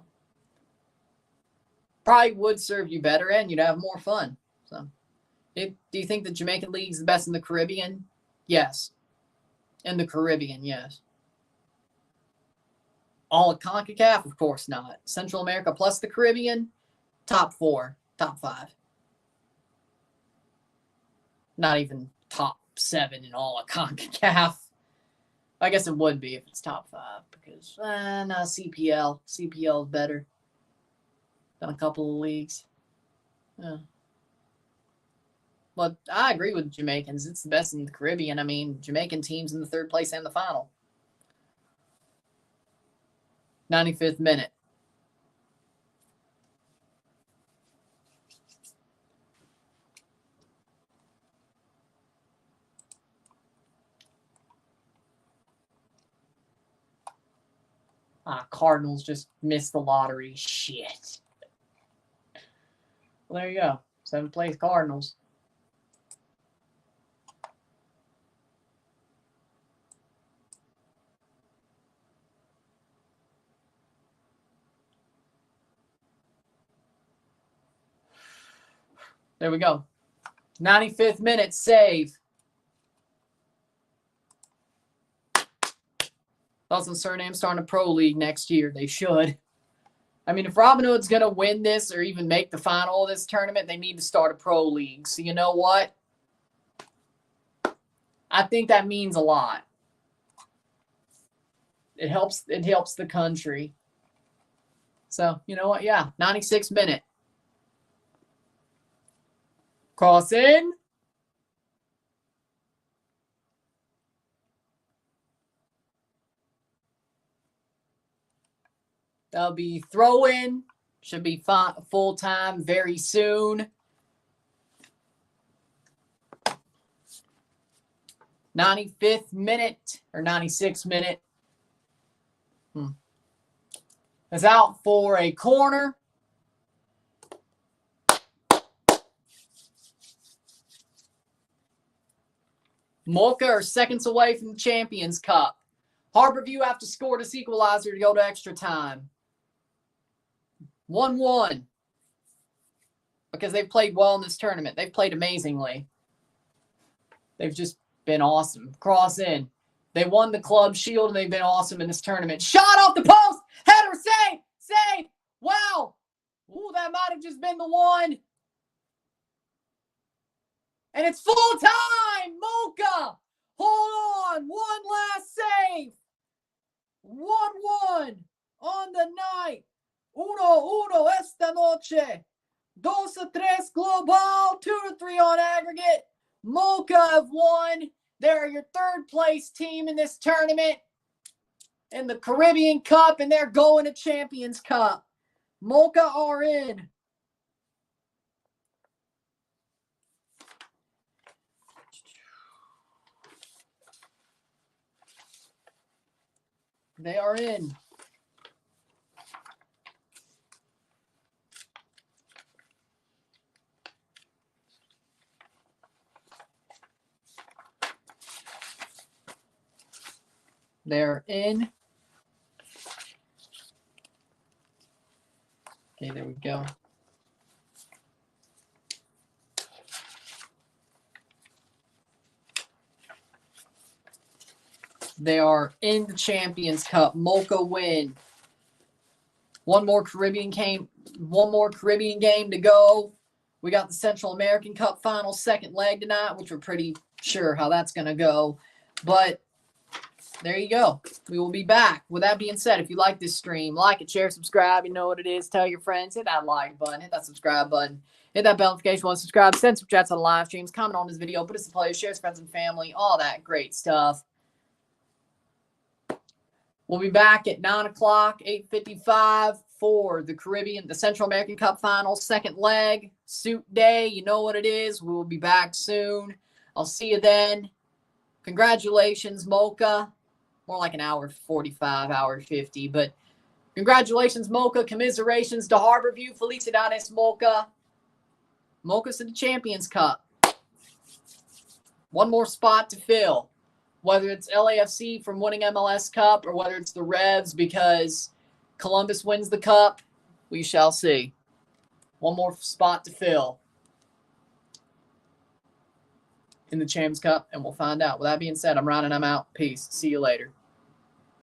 probably would serve you better and you'd have more fun. So, do you think the Jamaican League's the best in the Caribbean? Yes. In the Caribbean, yes. All of CONCACAF? Of course not. Central America plus the Caribbean? Top 4, top 5. Not even top 7 in all of CONCACAF. I guess it would be if it's top 5 because, no, CPL. CPL is better than a couple of leagues. Yeah. But I agree with Jamaicans. It's the best in the Caribbean. I mean, Jamaican teams in the third place and the final. 95th minute. Cardinals just missed the lottery. Shit. Well, there you go. 7th place Cardinals. There we go. 95th minute save. Dawson Suriname starting a pro league next year. They should. I mean, if Robin Hood's going to win this or even make the final of this tournament, they need to start a pro league. So you know what? I think that means a lot. It helps the country. So, you know what? Yeah, 96th minute. Cross in. That'll be throw in. Should be full time very soon. 95th minute or 96th minute. Is out for a corner. Moca are seconds away from the Champions Cup. Harborview have to score this equalizer to go to extra time. 1-1. Because they've played well in this tournament. They've played amazingly. They've just been awesome. Cross in. They won the club shield and they've been awesome in this tournament. Shot off the post. Header, save. Wow. Ooh, that might have just been the one. And it's full time. Moca. Hold on. One last save. 1-1 on the night. 1-1 esta noche. 2-3 global. 2-3 on aggregate. Moca have won. They're your third place team in this tournament in the Caribbean Cup, and they're going to Champions Cup. Moca are in. They are in. They're in. Okay, there we go. They are in the Champions Cup. Moca win. One more Caribbean game to go. We got the Central American Cup final second leg tonight, which we're pretty sure how that's going to go. But there you go. We will be back. With that being said, if you like this stream, like it, share, subscribe. You know what it is. Tell your friends. Hit that like button. Hit that subscribe button. Hit that bell notification button. Subscribe. Send some chats on the live streams. Comment on this video. Put us in play. Share with friends and family. All that great stuff. We'll be back at 9 o'clock, 8:55 for the Central American Cup Finals, second leg, suit day. You know what it is. We will be back soon. I'll see you then. Congratulations, Moca. More like an hour 45, hour 50. But congratulations, Moca. Commiserations to Harbour View. Felicidades, Moca. Moca's to the Champions Cup. One more spot to fill. Whether it's LAFC from winning MLS Cup or whether it's the Revs because Columbus wins the Cup, we shall see. One more spot to fill in the Champions Cup, and we'll find out. With that being said, I'm Ryan and I'm out. Peace. See you later.